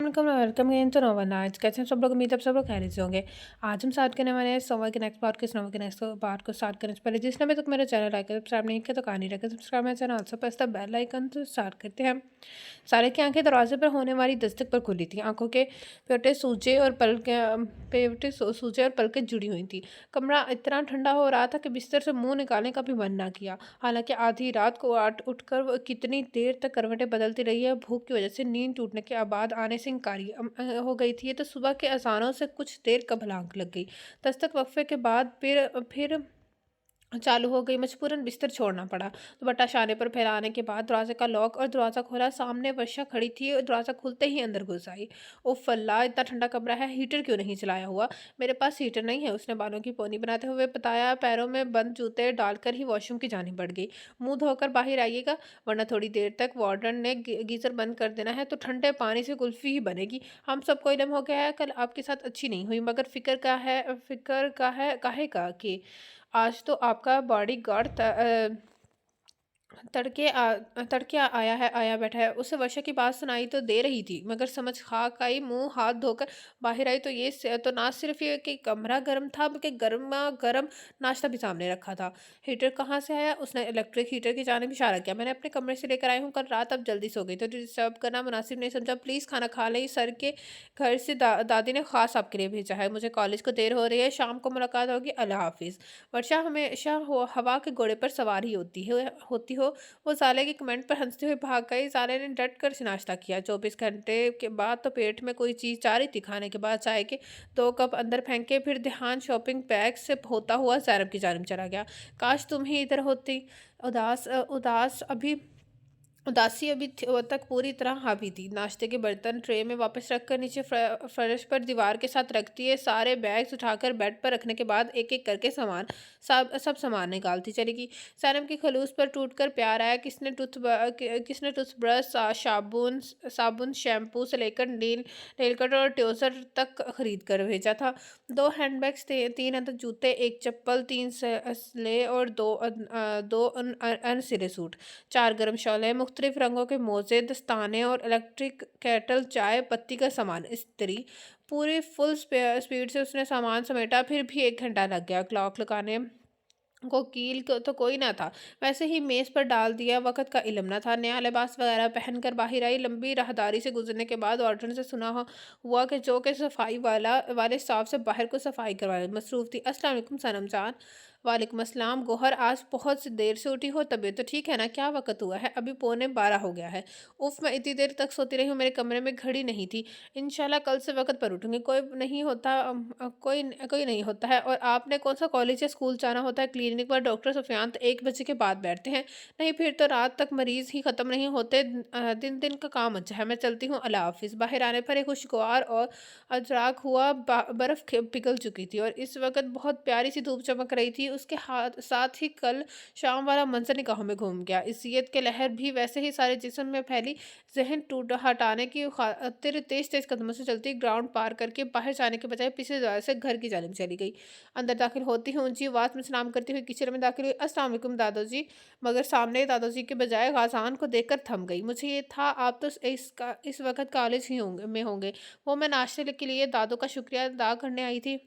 Welcome again to नोवन nights. कैसे हैं सब लोग? उम्मीद है आप सब लोग खैरियत से होंगे। आज हम स्टार्ट करने वाले हैं सोमवार के नेक्स्ट पार्ट के नोवा के नेक्स्ट पार्ट को स्टार्ट करने से पहले जिसने अभी तक मेरा चैनल लाइक कर सब्सक्राइब नहीं किया तो कहानी रखें सब्सक्राइब मेरा channel, also press the bell icon. तो स्टार्ट करते हैं। सारे की आंखें दरवाजे पर होने वाली दस्तक पर खुली थी। आंखों के पेवटे सूजे और पलकें जुड़ी हुई थी। कमरा इतना ठंडा हो रहा था कि बिस्तर से मुंह निकालने का भी मन ना किया। हालांकि आधी रात को उठकर वो कितनी देर तक करवटें बदलती रही है। भूख की वजह से नींद टूटने के बाद आने से इनकारी हो गई थी। तो सुबह के अजानों से कुछ देर कब आंख लग गई। दस्तक वक्फे के बाद फिर चालू हो गई। मजबूरन बिस्तर छोड़ना पड़ा। दुपट्टा शाने पर फैलाने के बाद दरवाजे का लॉक और दरवाज़ा खोला। सामने वर्षा खड़ी थी और दरवाज़ा खुलते ही अंदर घुस आई। उफ अल्लाह, इतना ठंडा कमरा है, हीटर क्यों नहीं चलाया हुआ? मेरे पास हीटर नहीं है, उसने बालों की पोनी बनाते हुए बताया। पैरों में बंद जूते डालकर ही वॉशरूम की जानी बढ़ गई। मुंह धोकर बाहर आइएगा, वरना थोड़ी देर तक वार्डन ने गीजर बंद कर देना है तो ठंडे पानी से कुल्फी ही बनेगी। हम सबको इल्म हो गया है, कल आपके साथ अच्छी नहीं हुई, मगर फिक्र का है काहे का कि आज तो आपका बॉडीगार्ड आया बैठा है। उसे वर्षा की बात सुनाई तो दे रही थी, मगर समझ खाक आई। मुंह हाथ धोकर बाहर आई तो ना सिर्फ ये कि कमरा गर्म था, बल्कि गर्मा गर्म नाश्ता भी सामने रखा था। हीटर कहाँ से आया? उसने इलेक्ट्रिक हीटर की जानिब इशारा किया। मैंने अपने कमरे से लेकर आई हूँ, कल रात अब जल्दी सो गई तो डिस्टर्ब करना मुनासिब नहीं समझा। प्लीज़ खाना खा लें, सर के घर से दादी ने खास आपके लिए भेजा है। मुझे कॉलेज को देर हो रही है, शाम को मुलाकात होगी, अल्लाह हाफिज़। वर्षा हमेशा हवा के घोड़े पर सवार ही होती हो। वो साले के कमेंट पर हंसते हुए भाग गई। साले ने डट कर से नाश्ता किया। 24 घंटे के बाद तो पेट में कोई चीज़ जा रही थी। खाने के बाद चाय के 2 कप अंदर फेंके, फिर ध्यान शॉपिंग बैग से होता हुआ सैरब की जानिब चला गया। काश तुम ही इधर होती। उदासी अभी तक पूरी तरह हावी थी। नाश्ते के बर्तन ट्रे में वापस रखकर नीचे फर्श पर दीवार के साथ रखती है। सारे बैग्स उठाकर बेड पर रखने के बाद एक एक करके सब सामान निकालती चलेगी। सैनम की खलूस पर टूटकर प्यार आया। किसने टूथब्रश, साबुन, शैम्पू से लेकर नेल कटर और ट्यूजर तक खरीद कर भेजा था। 2 हैंडबैग्स थे, 3 अदद जूते, एक चप्पल, 3 स्ले और दो अनसिले सूट, 4 गर्म शॉलें, मुख्तलिफ रंगों के मोज़े, दस्ताने और इलेक्ट्रिक केटल, चाय पत्ती का सामान, इस्त्री। पूरी फुल स्पीड से उसने सामान समेटा। फिर भी 1 घंटा लग गया। क्लॉक लगाने को कील को तो कोई ना था। वैसे ही मेज़ पर डाल दिया। वक़्त का इल्म न था। नया लिबास वगैरह पहनकर बाहर आई। लंबी राहदारी से गुजरने के बाद वार्डन से सुना हुआ कि जो कि सफाई वाले स्टाफ से बाहर को सफाई करवाने में मसरूफ़ थी। अस्सलाम वालेकुम सनम जान। वालेकुम अस्सलाम। गोहर, आज बहुत सी देर से उठी हो, तबीयत तो ठीक है ना? क्या वक़्त हुआ है? अभी पौने 12 हो गया है। उफ़, मैं इतनी देर तक सोती रही हूँ, मेरे कमरे में घड़ी नहीं थी। इंशाल्लाह कल से वक़्त पर उठूँगी। कोई नहीं होता है। और आपने कौन-सा कॉलेज या स्कूल जाना होता है? क्लिनिक पर डॉक्टर सुफ़ियान तो 1 बजे के बाद बैठते हैं। नहीं, फिर तो रात तक मरीज़ ही ख़त्म नहीं होते। दिन-दिन का काम अच्छा है। मैं चलती हूँ, अल्लाह हाफ़िज़। बाहर आने पर एक खुशगवार और अजराक हुआ बर्फ़ पिघल चुकी थी और इस वक़्त बहुत प्यारी-सी धूप चमक रही थी। उसके साथ ही कल शाम वाला मंज़र निगाहों में घूम गया। इज़्ज़त की लहर भी वैसे ही सारे जिस्म में फैली। ज़हन टूट हटाने की खातिर तेज़-तेज़ कदमों से चलती ग्राउंड पार करके बाहर जाने के बजाय पिछले दरवाज़े से घर की जानिब चली गई। अंदर दाखिल होती ही ऊँची आवाज़ में सलाम करती हुई किचन में दाखिल हुई। अस्सलाम वालेकुम दादाजी। मगर सामने दादाजी के बजाय गाज़ान को देखकर थम गई। मुझे ये था आप तो इस वक़्त कॉलेज ही होंगे। वो मैं नाश्ते के लिए दादू का शुक्रिया अदा करने आई थी।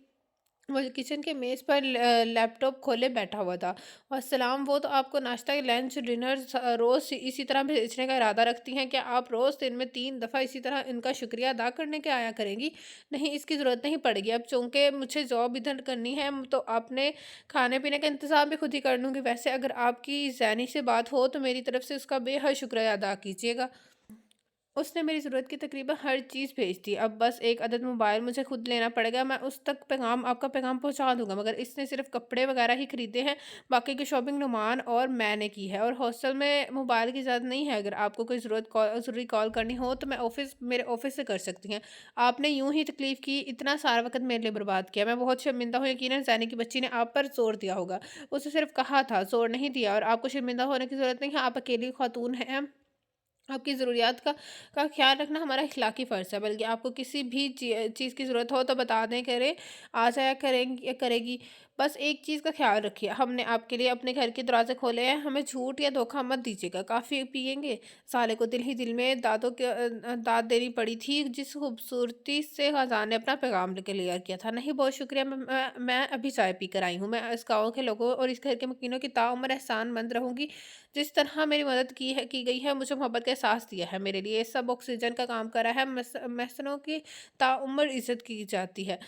वो किचन के मेज़ पर लैपटॉप खोले बैठा हुआ था। वस्सलाम, वो तो आपको नाश्ता, लंच, डिनर रोज़ इसी तरह भेजने का इरादा रखती हैं? क्या आप रोज़ दिन में 3 दफ़ा इसी तरह इनका शुक्रिया अदा करने के आया करेंगी? नहीं, इसकी ज़रूरत नहीं पड़ेगी। अब चूँकि मुझे जॉब इधर करनी है तो अपने खाने-पीने का इंतज़ाम भी खुद ही कर लूँगी। वैसे अगर आपकी ज़ैनी से बात हो तो मेरी तरफ़ से उसका बेहद शुक्रिया अदा कीजिएगा। उसने मेरी ज़रूरत की तकरीबन हर चीज़ भेज दी। अब बस एक अदद मोबाइल मुझे खुद लेना पड़ेगा। मैं उस तक आपका पैगाम पहुँचा दूँगा। मगर इसने सिर्फ़ कपड़े वग़ैरह ही खरीदे हैं। बाकी की शॉपिंग नुमान और मैंने की है। और हॉस्टल में मोबाइल की इजाज़त नहीं है। अगर आपको कोई ज़रूरी कॉल करनी हो तो मेरे ऑफ़िस से कर सकती हैं। आपने यूँ ही तकलीफ़ की, इतना सारा वक़्त मेरे लिए बर्बाद किया। मैं बहुत शर्मिंदा हूँ। यकीनन ज़ैनी की बच्ची ने आप पर ज़ोर दिया होगा। उसे सिर्फ़ कहा था, ज़ोर नहीं दिया। और आपको शर्मिंदा होने की ज़रूरत नहीं है। आप अकेली ख़ातून हैं। आपकी ज़रूरियात का ख़्याल रखना हमारा इख़लाक़ी फ़र्ज़ है। बल्कि आपको किसी भी चीज़ की ज़रूरत हो तो बता दें, करें, आ जाया करेंगी करेगी। बस एक चीज़ का ख्याल रखिए, हमने आपके लिए अपने घर के दरवाजे खोले हैं, हमें झूठ या धोखा मत दीजिएगा। काफ़ी पिएंगे? साले को दिल ही दिल में दाद देनी पड़ी थी, जिस खूबसूरती से खजान ने अपना पैगाम लेके लिया किया था। नहीं, बहुत शुक्रिया, मैं अभी चाय पी कर आई हूँ। मैं इस गाँव के लोगों और इस घर के मकीनों की ताउम्र एहसानमंद रहूंगी। जिस तरह मेरी मदद की गई है, मुझे मोहब्बत का एहसास दिया है, मेरे लिए सब ऑक्सीजन का काम करा है। महसनों की ताउम्र इज्जत की जाती है।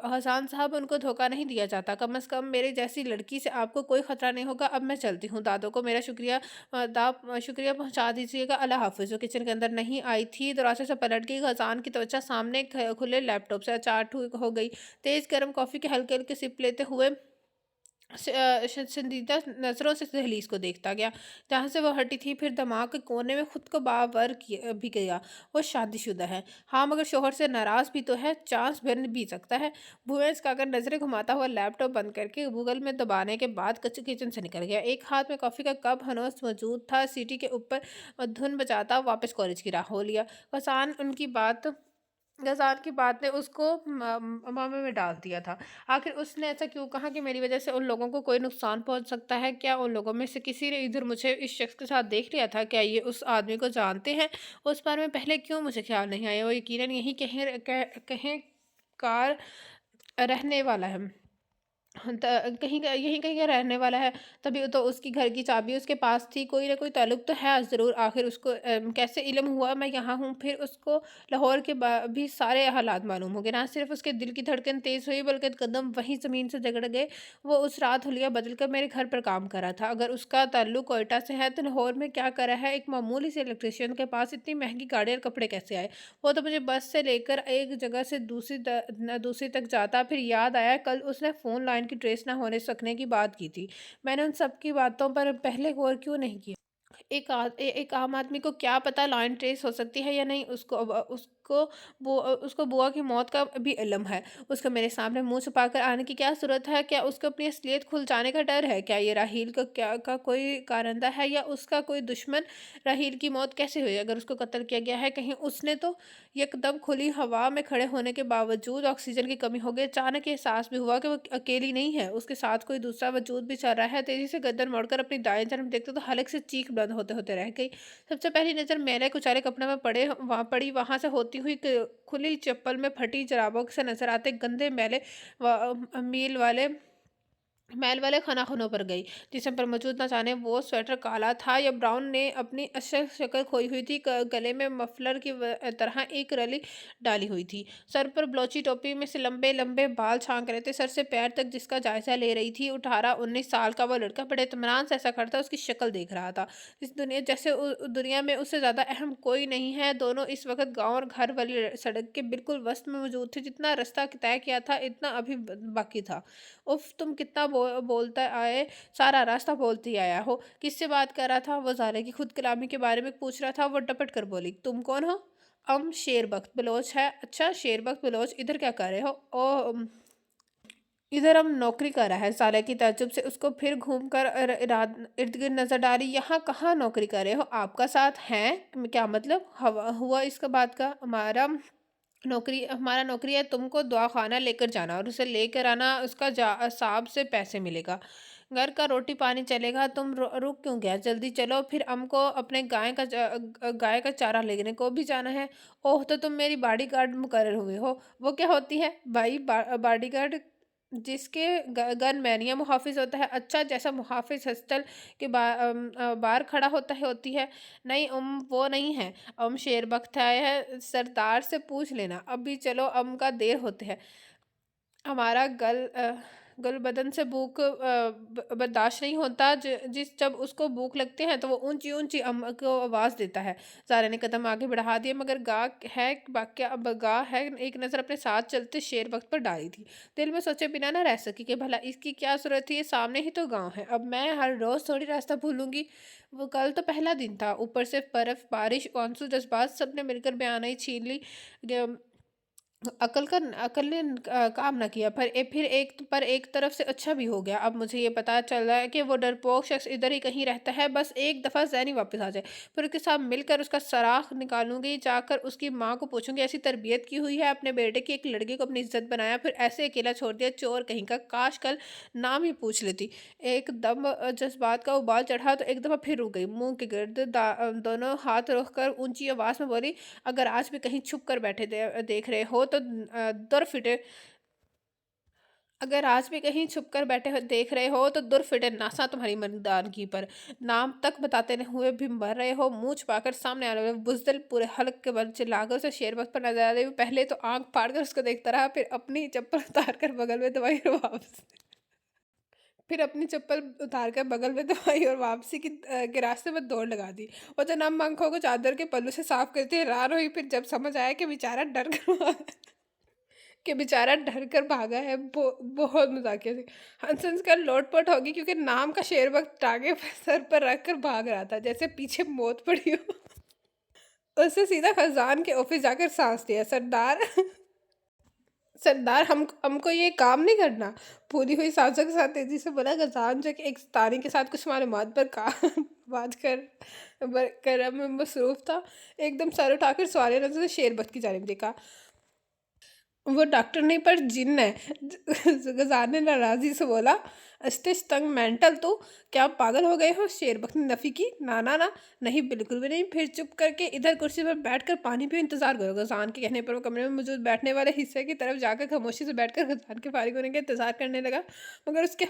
हसन साहब, उनको धोखा नहीं दिया जाता। कम से कम मेरी जैसी लड़की से आपको कोई खतरा नहीं होगा। अब मैं चलती हूँ। दादों को मेरा शुक्रिया पहुँचा दीजिएगा। अल्लाह हाफ़िज़। वो किचन के अंदर नहीं आई थी, दरवाजे से पलट गई। खजान की त्वचा सामने खुले लैपटॉप से अचाट हो गई। तेज़ गर्म कॉफ़ी के हल्के हल्के सिप लेते हुए संजीदा नज़रों से दहलीज को देखता गया, जहाँ से वो हटी थी। फिर दिमाग के कोने में खुद को बावर भी गया। वो शादीशुदा है, हाँ, मगर शोहर से नाराज़ भी तो है, चांस बन भी सकता है। भुएं इसकाकर नज़रें घुमाता हुआ लैपटॉप बंद करके गूगल में दबाने के बाद कच्चे किचन से निकल गया। एक हाथ में कॉफ़ी का कप हनोस मौजूद था, सीटी के ऊपर धुन बजाता वापस कॉलेज की राह हो लिया। गजान की बात ने उसको मामे में डाल दिया था। आखिर उसने ऐसा क्यों कहा कि मेरी वजह से उन लोगों को कोई नुकसान पहुंच सकता है? क्या उन लोगों में से किसी ने इधर मुझे इस शख्स के साथ देख लिया था? क्या ये उस आदमी को जानते हैं? उस बारे में पहले क्यों मुझे ख्याल नहीं आया? वो यकीनन यही कहीं कार रहने वाला है। यहीं कहीं का रहने वाला है। तभी तो उसकी घर की चाबी उसके पास थी। कोई ना कोई ताल्लुक तो है ज़रूर। आखिर उसको कैसे इल्म हुआ मैं यहाँ हूँ? फिर उसको लाहौर के भी सारे हालात मालूम हो गए। ना सिर्फ उसके दिल की धड़कन तेज़ हुई, बल्कि कदम वहीं ज़मीन से जकड़ गए। वो उस रात हुलिया बदल कर मेरे घर पर काम कर रहा था। अगर उसका ताल्लुक कोयटा से है, तो लाहौर में क्या कर रहा है एक मामूली से इलेक्ट्रिशियन के पास? इतनी महंगी गाड़ी और कपड़े कैसे आए? वो तो मुझे बस से लेकर एक जगह से दूसरी तक जाता। फिर याद आया, कल उसने फ़ोन लाइन की ट्रेस ना होने सकने की बात की थी। मैंने उन सब की बातों पर पहले गौर क्यों नहीं किया? एक आम आदमी को क्या पता लाइन ट्रेस हो सकती है या नहीं? उसको बुआ की मौत का भी इल्म है। उसको मेरे सामने मुंह छुपा कर आने की क्या ज़रूरत है? क्या उसको अपनी असलियत खुल जाने का डर है? क्या ये राहील का कोई कारंदा है या उसका कोई दुश्मन? राहील की मौत कैसे हुई? अगर उसको कत्ल किया गया है, कहीं उसने तो यकदम खुली हवा में खड़े होने के बावजूद ऑक्सीजन की कमी हो गई। अचानक ये एहसास भी हुआ कि वो अकेली नहीं है, उसके साथ कोई दूसरा वजूद भी चल रहा है। तेजी से गर्दन मोड़कर अपनी दाएं तरफ देखते तो हलक से चीख बंद होते होते रह गई। सबसे पहली नज़र मैले कुचाले कपड़े में वहां से होती हुई खुली चप्पल में फटी जराबों से नजर आते गंदे मील वाले मैल वाले खानाखूनों पर गई, जिसम पर मौजूद न जाने वो स्वेटर काला था या ब्राउन ने अपनी असल शक्ल खोई हुई थी। गले में मफलर की तरह एक रली डाली हुई थी। सर पर ब्लोची टोपी में से लंबे लंबे बाल छांक रहे थे। सर से पैर तक जिसका जायजा ले रही थी। 18-19 साल का वो लड़का बड़े इत्मीनान से ऐसा खड़ा था, उसकी शक्ल देख रहा था। दुनिया में उससे ज़्यादा अहम कोई नहीं है। दोनों इस वक्त गाँव और घर वाली सड़क के बिल्कुल वस्त में मौजूद थे। जितना रास्ता तय किया था, इतना अभी बाकी था। उफ, तुम कितना बोलता आए, सारा रास्ता बोलती आया हो। किससे बात कर रहा था? वो ज़ाले की खुद कलामी के बारे में पूछ रहा था। वो डपट कर बोली, तुम कौन हो? शेरबख्त बलोच है। अच्छा, शेरबख्त बलोच, इधर क्या कर रहे हो? इधर हम नौकरी कर रहा है। साले की ताज्जुब से उसको फिर घूम कर इर्द गिर्द नजर डाली। यहाँ कहाँ नौकरी कर रहे हो? आपका साथ है? क्या मतलब हुआ इसका बात का? हमारा नौकरी है तुमको दवा खाना लेकर जाना और उसे लेकर आना। उसका साहब से पैसे मिलेगा, घर का रोटी पानी चलेगा। तुम रुक क्यों गया? जल्दी चलो। फिर हमको अपने गाय का चारा लेने को भी जाना है। ओह, तो तुम मेरी बॉडीगार्ड मुकर्रर हुए हो। वो क्या होती है भाई? बॉडीगार्ड जिसके गनमैन या मुहाफिज होता है। अच्छा, जैसा मुहाफिज हॉस्टल के बाहर खड़ा होती है। नहीं, वो नहीं है। शेरबख्त आए है, सरदार से पूछ लेना। अभी चलो, का देर होते है। हमारा गल बदन से भूख बर्दाश्त नहीं होता। जब उसको भूख लगती है तो वो ऊंची ऊंची को आवाज़ देता है। सारे ने कदम आगे बढ़ा दिए, मगर गाह है एक नज़र अपने साथ चलते शेर वक्त पर डाली थी। दिल में सोचे बिना ना रह सकी कि भला इसकी क्या जरूरत थी, ये सामने ही तो गाँव है। अब मैं हर रोज़ थोड़ी रास्ता भूलूंगी। वो कल तो पहला दिन था, ऊपर से बर्फ बारिश आंसू जज्बात सब ने मिलकर बयाना ही छीन ली। अकल ने काम ना किया, फिर एक तरफ से अच्छा भी हो गया। अब मुझे ये पता चल रहा है कि वो डरपोक शख्स इधर ही कहीं रहता है, बस एक दफ़ा ज़ैनी वापस आ जाए। फिर उसके साथ मिलकर उसका सराख निकालूँगी, जाकर उसकी माँ को पूछूँगी ऐसी तरबियत की हुई है अपने बेटे की, एक लड़की को अपनी इज़्ज़त बनाया, फिर ऐसे अकेला छोड़ दिया, चोर कहीं का, काश कल नाम ही पूछ लेती। एकदम जज़्बात का उबाल चढ़ा तो एक दफ़ा फिर रुक गई, मुँह के गिर्द दोनों हाथ रख कर ऊँची आवाज़ में बोली, अगर आज भी कहीं छुप कर बैठे देख रहे हो तो दुर फिटे अगर आज भी कहीं छुप कर बैठे देख रहे हो तो दुर फिटे नासा तुम्हारी मर्दानगी पर। नाम तक बताते न हुए भी मर रहे हो, मुंह छुपाकर सामने आने वाले बुजदिल पूरे हलक के बल चिल्लाकर उसे शेरबख्त पर नजर आ रही। पहले तो आंख फाड़ कर उसको देखता रहा, फिर अपनी चप्पल उतार कर बगल में दबाई और वापसी के रास्ते में दौड़ लगा दी। वो तो नम आंखों को चादर के पल्लू से साफ करती हैरान हुई, फिर जब समझ आया कि बेचारा डर कर भागा है, बहुत मजाकिया से हंस हंस कर लोटपोट होगी, क्योंकि नाम का शेर वक्त टांगे पर सर पर रख कर भाग रहा था जैसे पीछे मौत पड़ी हो। उससे सीधा खजान के ऑफिस जाकर सांस लिया। सरदार, सरदार, हमको ये काम नहीं करना। पूरी हुई सांसों के साथ तेजी से बोला खजान, जो कि एक तानी के साथ कुछ मालूमात पर बात कर में मसरूफ था। एकदम सर उठाकर सवालिया नजर से शेरबत की जानिब देखा। वो डॉक्टर नहीं पर जिन है। गजार ने नाराजी से बोला, अस्तिश तंग मेंटल तो क्या आप पागल हो गए हो? शेरबक ने नफी की, ना ना ना, नहीं बिल्कुल भी नहीं। फिर चुप करके इधर कुर्सी पर बैठकर पानी पियो, इंतजार करो। गजान के कहने पर वो कमरे में मौजूद बैठने वाले हिस्से की तरफ जाकर खामोशी से बैठकर गजान के फारिग होने का इंतजार करने लगा, मगर उसके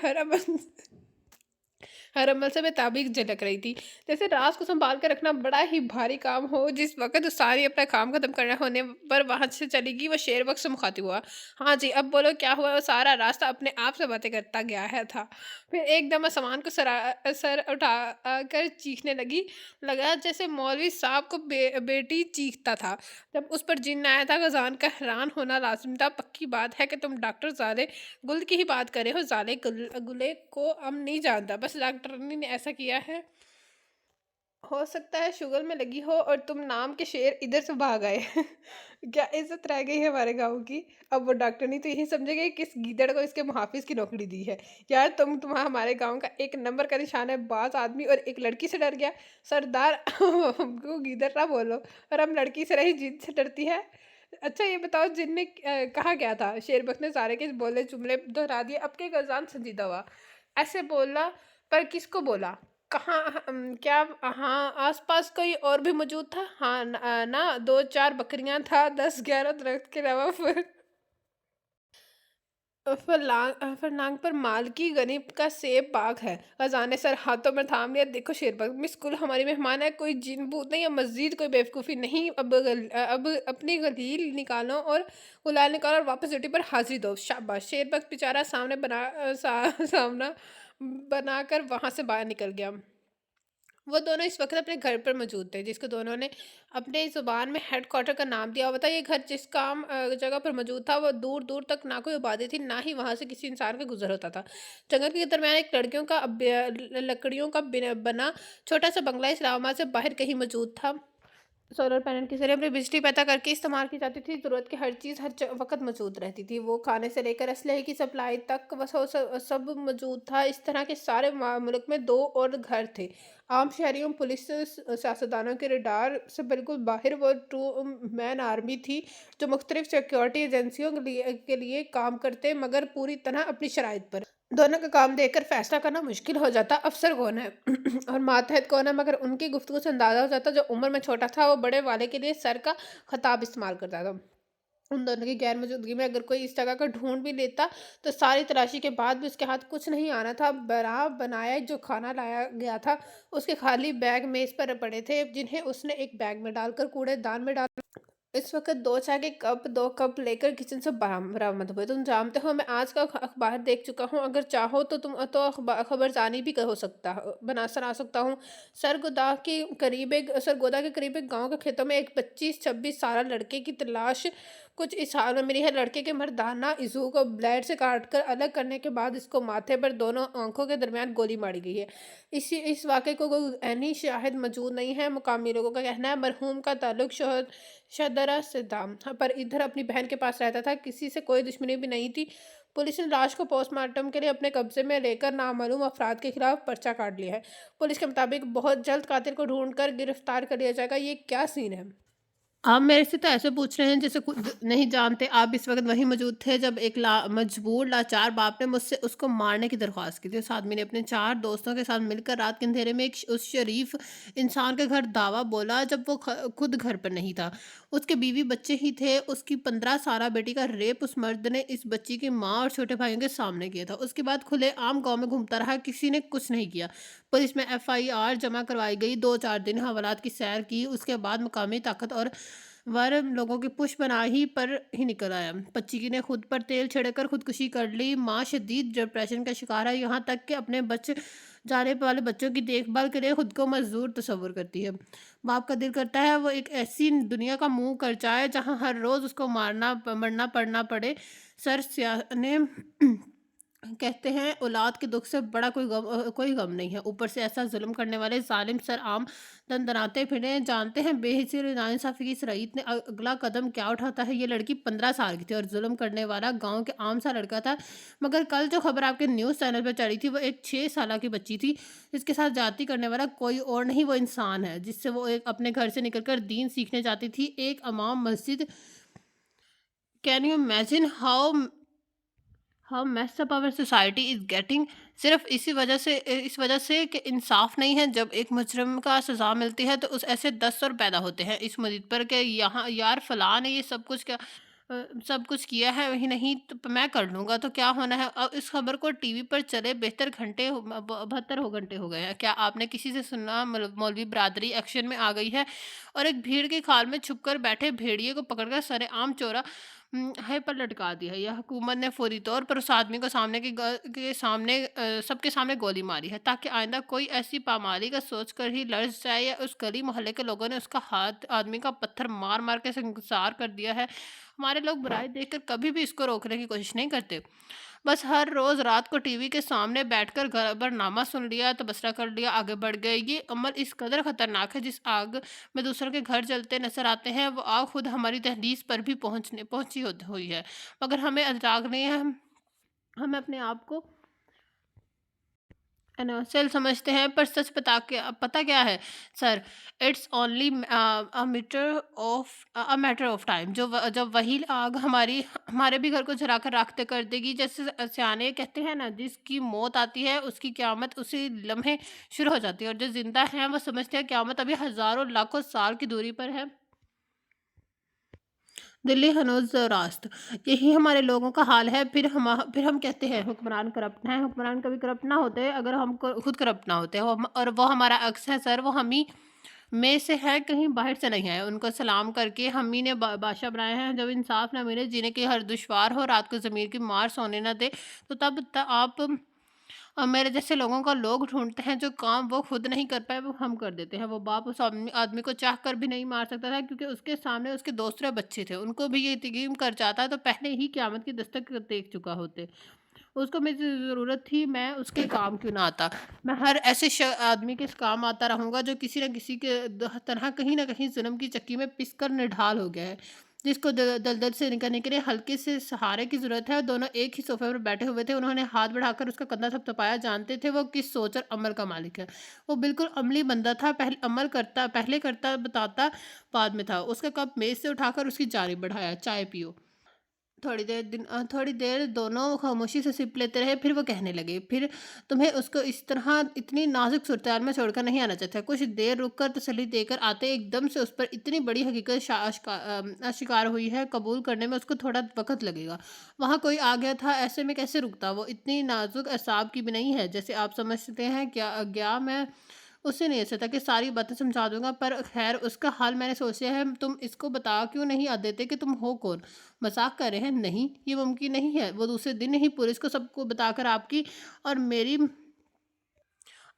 हर अमल से बेताबीक झलक रही थी, जैसे राज को संभाल कर रखना बड़ा ही भारी काम हो। जिस वक्त वो सारी अपना काम खत्म करना होने पर वहां से चलेगी, वो शेर वक्त से मुखातिब हुआ। हाँ जी, अब बोलो क्या हुआ? वो सारा रास्ता अपने आप से बातें करता गया है था। फिर एकदम सामान को सर उठा कर चीखने लगा जैसे मौलवी साहब को बेटी चीखता था जब उस पर जिन्न आया था। गजान का हैरान होना लाजिम था। पक्की बात है कि तुम डॉक्टर जाले गुल की ही बात करे हो? जाले गुले को हम नहीं जानता, बस डॉक्टरनी ने ऐसा किया है। हो सकता है शुगर में लगी हो और तुम नाम के शेर इधर से भाग आए। क्या इज्जत रह गई है हमारे गांव की? अब वो डॉक्टरनी तो यही समझेगी किस गीदड़ को इसके मुहाफिज की नौकरी दी है। यार तुम्हारा हमारे गांव का एक नंबर का निशान है, बाज आदमी और एक लड़की से डर गया। सरदार, हमको गीदड़ ना बोलो, और हम लड़की से रही जिन से डरती है। अच्छा ये बताओ, जिन ने कहा क्या था? शेरबख ने सारे के बोले जुमले दोहरा दिए। अब के गजान संजीदा हुआ, ऐसे बोला, पर किसको बोला? कहाँ? क्या? हाँ, आसपास कोई और भी मौजूद था? हाँ ना, दो चार बकरियां था, 10-11 दरख्त के अलावा फरलांग पर माल की गनीम का सेब बाग है। खजाने सर हाथों में थाम लिया। देखो शेरबाग, मिस कुल हमारी मेहमान है, कोई जिन भूत नहीं या मस्जिद कोई बेवकूफ़ी नहीं। अब अपनी गलील निकालो और गुलाल निकालो और वापस ड्यूटी पर हाजिरी दो। शाबाश। शेरबाग बेचारा सामना बनाकर वहां से बाहर निकल गया। वो दोनों इस वक्त अपने घर पर मौजूद थे, जिसको दोनों ने अपने ज़ुबान में हेड क्वार्टर का नाम दिया हुआ था। ये घर जिस काम जगह पर मौजूद था, वो दूर दूर तक ना कोई आबादी थी, ना ही वहाँ से किसी इंसान का गुजर होता था। जंगल के दरमियान एक लकड़ियों का बना छोटा सा बंगला इस्लामाबाद से बाहर कहीं मौजूद था। सोलर पैनल के ज़रिए अपनी बिजली पैदा करके इस्तेमाल की जाती थी। ज़रूरत की हर चीज़ वक़्त मौजूद रहती थी। वो खाने से लेकर असलहे की सप्लाई तक बस वो सब मौजूद था। इस तरह के सारे मुल्क में 2 और घर थे। आम शहरियों, पुलिस, सियासतदानों के रडार से बिल्कुल बाहर वो टू मैन आर्मी थी, जो मुख्तलिफ सिक्योरिटी एजेंसियों के लिए काम करते, मगर पूरी तरह अपनी शराइत पर। दोनों का काम देखकर फैसला करना मुश्किल हो जाता, अफसर कौन है और मातहत कौन है, मगर उनकी गुफ्तगू से अंदाजा हो जाता। जो उम्र में छोटा था वो बड़े वाले के लिए सर का खिताब इस्तेमाल करता था। उन दोनों की गैर मौजूदगी में अगर कोई इस जगह का ढूंढ भी लेता तो सारी तलाशी के बाद भी उसके हाथ कुछ नहीं आना था। बना बनाया जो खाना लाया गया था, उसके खाली बैग मेज पर पड़े थे, जिन्हें उसने एक बैग में डालकर कूड़ेदान में डाल। इस वक्त 2 कप लेकर किचन से बरामद हुए। तुम जानते हो, मैं आज का अखबार देख चुका हूँ। अगर चाहो तो तुम तो खबरसानी भी हो सकता सुना सकता हूँ। सरगोदा के करीब एक गांव के खेतों में एक 25-26 साल लड़के की तलाश कुछ इस हाल में मिली है। लड़के के मर्दाना इजू को ब्लेड से काटकर अलग करने के बाद इसको माथे पर दोनों आंखों के दरमियान गोली मारी गई है। इस वाक़े को कोई ऐनी शाहिद मौजूद नहीं है। मुकामी लोगों का कहना है मरहूम का ताल्लुक शदरा सिद्धाम पर इधर अपनी बहन के पास रहता था, किसी से कोई दुश्मनी भी नहीं थी। पुलिस ने लाश को पोस्टमार्टम के लिए अपने कब्जे में लेकर नामालूम अफराद के खिलाफ पर्चा काट लिया है। पुलिस के मुताबिक बहुत जल्द कातिल को ढूंढकर गिरफ्तार कर लिया जाएगा। ये क्या सीन है? आप मेरे से तो ऐसे पूछ रहे हैं जैसे खुद नहीं जानते। आप इस वक़्त वहीं मौजूद थे जब एक मजबूर लाचार बाप ने मुझसे उसको मारने की दरख्वास्त की थी। उस आदमी ने अपने 4 दोस्तों के साथ मिलकर रात के अंधेरे में उस शरीफ इंसान के घर धावा बोला जब वो खुद घर पर नहीं था। उसके बीवी बच्चे ही थे। उसकी 15 साला बेटी का रेप उस मर्द ने इस बच्ची की माँ और छोटे भाइयों के सामने किया था। उसके बाद खुलेआम गाँव में घूमता रहा, किसी ने कुछ नहीं किया। पुलिस में एफआईआर जमा करवाई गई, 2-4 दिन हवालात की सैर की, उसके बाद मुकामी ताकत और वर लोगों की पुष्पनाही पर ही निकल आया। बच्ची ने खुद पर तेल छिड़ककर खुदकुशी कर ली। माँ शदीद डिप्रेशन का शिकार है, यहाँ तक कि अपने बच्चे जाने वाले बच्चों की देखभाल के लिए खुद को मजदूर तस्वुर करती है। बाप का दिल करता है वो एक ऐसी दुनिया का मुंह कर जाए जहाँ हर रोज उसको मरना पड़ना पड़े। सर सियाने कहते हैं औलाद के दुख से बड़ा कोई गम नहीं है। ऊपर से ऐसा जुल्म करने वाले जालिम सर आम दंदनाते फिरे। जानते हैं बेहिसी और नाइंसाफ़ी की इस रईत ने अगला कदम क्या उठाता है। ये लड़की 15 साल की थी और जुल्म करने वाला गाँव के आम सा लड़का था। मगर कल जो खबर आपके न्यूज़ चैनल पर चली थी वो एक 6 साल की बच्ची थी जिसके साथ जाती करने वाला कोई और नहीं, वो इंसान है जिससे वो एक अपने घर से निकलकर दीन सीखने जाती थी, एक इमाम मस्जिद। Can you imagine how messed up our society is getting. सिर्फ इस वजह से कि इंसाफ नहीं है। जब एक मुजरिम का सजा मिलती है तो उस ऐसे 10 और पैदा होते हैं इस मुद्दे पर कि यहाँ यार फलां ने ये सब कुछ किया है, वही नहीं तो मैं कर लूँगा तो क्या होना है। अब इस खबर को टीवी पर चले 72 घंटे हो गए हैं। क्या आपने किसी से सुना मौलवी बरादरी एक्शन में आ गई है और एक भीड़ की खाल में छुपकर बैठे भेड़िए को पकड़कर सरेआम चौरा है पर लटका दिया है। यह हुकूमत ने फौरी तौर पर उस आदमी को सबके सामने गोली मारी है ताकि आइंदा कोई ऐसी पामाली का सोच कर ही लड़ जाए। या उस गली मोहल्ले के लोगों ने उसका हाथ आदमी का पत्थर मार मार के संसार कर दिया है। हमारे लोग बुराई देखकर कभी भी इसको रोकने की कोशिश नहीं करते। बस हर रोज रात को टीवी के सामने बैठकर खबरनामा सुन लिया, तबसरा कर लिया, आगे बढ़ गए। ये अमल इस कदर खतरनाक है, जिस आग में दूसरों के घर जलते नजर आते हैं वो आग खुद हमारी दहलीज पर भी पहुंची हुई है। मगर हमें अदराक नहीं है। हमें अपने आप को सेल समझते हैं, पर सच पता क्या है sir. It's only a matter of time. जब वही आग हमारे भी घर को जला कर राख कर देगी। जैसे सियाने कहते हैं ना, जिसकी मौत आती है उसकी क़यामत उसी लम्हे शुरू हो जाती है, और जो जिंदा हैं वो समझते हैं क़यामत अभी हज़ारों लाखों साल की दूरी पर है। दिल्ली हनोज रास्त, यही हमारे लोगों का हाल है। फिर हम कहते हैं हुक्मरान करप्ट हैं। हुक्मरान कभी करप्ट ना होते अगर खुद करप्ट ना होते और वो हमारा अक्स है सर। वो हम ही में से है, कहीं बाहर से नहीं है। उनको सलाम करके हम ही ने बादशाह बनाए हैं। जब इंसाफ ना मिले, जीने की हर दुश्वार हो, रात को ज़मीर की मार सोने ना दे, तो आप मेरे जैसे लोगों का लोग ढूँढते हैं। जो काम वो खुद नहीं कर पाए वो हम कर देते हैं। वो बाप उस आदमी को चाह कर भी नहीं मार सकता था, क्योंकि उसके सामने उसके दूसरे बच्चे थे। उनको भी ये यकीन कर जाता तो पहले ही क़यामत की दस्तक देख चुका होते। उसको मेरी ज़रूरत थी, मैं उसके काम क्यों ना आता। मैं हर ऐसे आदमी के काम आता रहूँगा जो किसी न किसी के तरह कहीं न कहीं ज़ुल्म की चक्की में पिस कर निढाल हो गया है, जिसको दलदल से निकलने के लिए हल्के से सहारे की ज़रूरत है। दोनों एक ही सोफे पर बैठे हुए थे। उन्होंने हाथ बढ़ाकर उसका कंधा थपथपाया। जानते थे वो किस सोच और अमल का मालिक है। वो बिल्कुल अमली बंदा था। पहले करता बताता बाद में था। उसका कप मेज़ से उठाकर उसकी जानिब बढ़ाया, चाय पियो। थोड़ी देर दोनों खामोशी से सिप लेते रहे। फिर वो कहने लगे, फिर तुम्हें उसको इस तरह इतनी नाजुक सूरत में छोड़कर नहीं आना चाहिए था। कुछ देर रुक कर तसल्ली देकर आते। एकदम से उस पर इतनी बड़ी हकीकत आशिकार हुई है, कबूल करने में उसको थोड़ा वक्त लगेगा। वहाँ कोई आ गया था, ऐसे में कैसे रुकता। वो इतनी नाजुक असाब की भी नहीं है जैसे आप समझते हैं। क्या गया मैं उससे नहीं ऐसा था कि सारी बातें समझा दूंगा, पर खैर उसका हाल मैंने सोच लिया है। तुम इसको बता क्यों नहीं आ देते कि तुम हो कौन। मजाक कर रहे हैं? नहीं, ये मुमकिन नहीं है। वो दूसरे दिन ही पुलिस को सबको बताकर और मेरी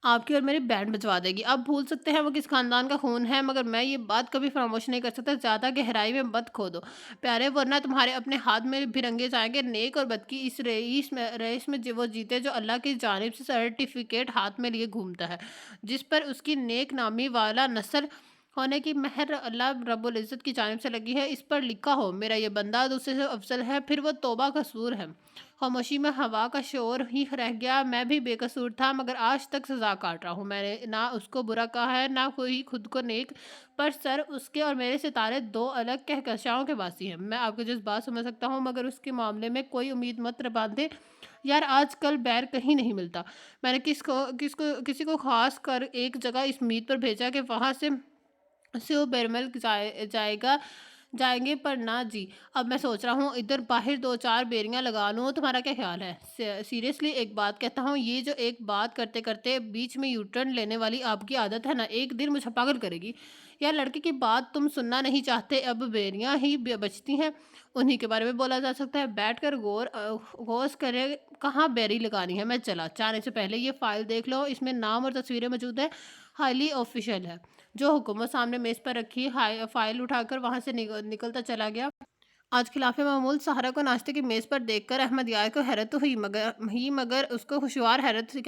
आपकी और मेरी बैंड बजवा देगी। आप भूल सकते हैं वो किस खानदान का खून है, मगर मैं ये बात कभी फरामोश नहीं कर सकता। ज़्यादा गहराई में मत खोदो प्यारे, वरना तुम्हारे अपने हाथ में भी रंगे जाएंगे। नेक और बद की इस रेस में वो जीते जो अल्लाह की जानिब से सर्टिफिकेट हाथ में लिए घूमता है, जिस पर उसकी नेक नामी वाला नस्ल ہونے کی مہر اللہ رب العزت کی جانب سے لگی ہے، اس پر لکھا ہو میرا یہ بندہ دوسرے سے افضل ہے، پھر وہ توبہ قصور ہے۔ خاموشی میں ہوا کا شور ہی رہ گیا، میں بھی بے قصور تھا مگر آج تک سزا کاٹ رہا ہوں۔ میں نے نہ اس کو برا کہا ہے نہ کوئی خود کو نیک، پر سر اس کے اور میرے ستارے دو الگ کہکشاؤں کے باسی ہیں۔ میں آپ کے جذبات سمجھ سکتا ہوں مگر اس کے معاملے میں کوئی امید مت باندھے یار، آج کل بیر کہیں نہیں ملتا۔ میں نے کسی کو خاص کر ایک جگہ اس امید پر بھیجا کہ وہاں سے وہ بیرمل جائیں گے، پر نہ جی۔ اب میں سوچ رہا ہوں ادھر باہر دو چار بیریاں لگا لوں، تمہارا کیا خیال ہے؟ سیریسلی ایک بات کہتا ہوں، یہ جو ایک بات کرتے کرتے بیچ میں یو ٹرن لینے والی آپ کی عادت ہے نا، ایک دن مجھے پاگل کرے گی۔ یار لڑکے کی بات تم سننا نہیں چاہتے، اب بیریاں ہی بچتی ہیں، انہی کے بارے میں بولا جا سکتا ہے۔ بیٹھ کر غوص کرے کہاں بیری لگانی ہے۔ میں چلا جانے سے پہلے یہ فائل دیکھ لو، اس میں نام اور تصویریں موجود ہیں، ہائیلی آفیشیل ہے۔ جو حکومت سامنے میز پر رکھی فائل اٹھا کر وہاں سے نکلتا چلا گیا۔ آج خلاف معمول سہرا کو ناشتے کی میز پر دیکھ کر احمد یار کو حیرت تو مگر اس کو خوشگوار حیرت سے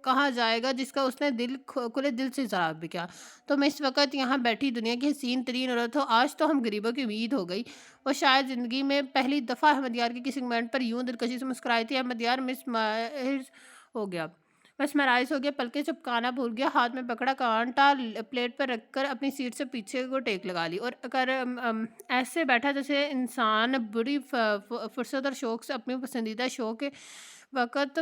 کہا جائے گا جس کا اس نے کھلے دل سے اظہار بھی کیا۔ تم اس وقت یہاں بیٹھی دنیا کی حسین ترین عورت ہو، آج تو ہم غریبوں کی امید ہو گئی۔ وہ شاید زندگی میں پہلی دفعہ احمد یار کی کسی کمنٹ پر یوں دلکشی سے مسکرائی تھی۔ احمد یار مسمرائز ہو گیا، پلکیں چپکانا بھول گیا، ہاتھ میں پکڑا کانٹا پلیٹ پر رکھ کر اپنی سیٹ سے پیچھے کو ٹیک لگا لی اور ایسے بیٹھا جیسے انسان بڑی فرصت اور شوق سے اپنی پسندیدہ شو کے وقت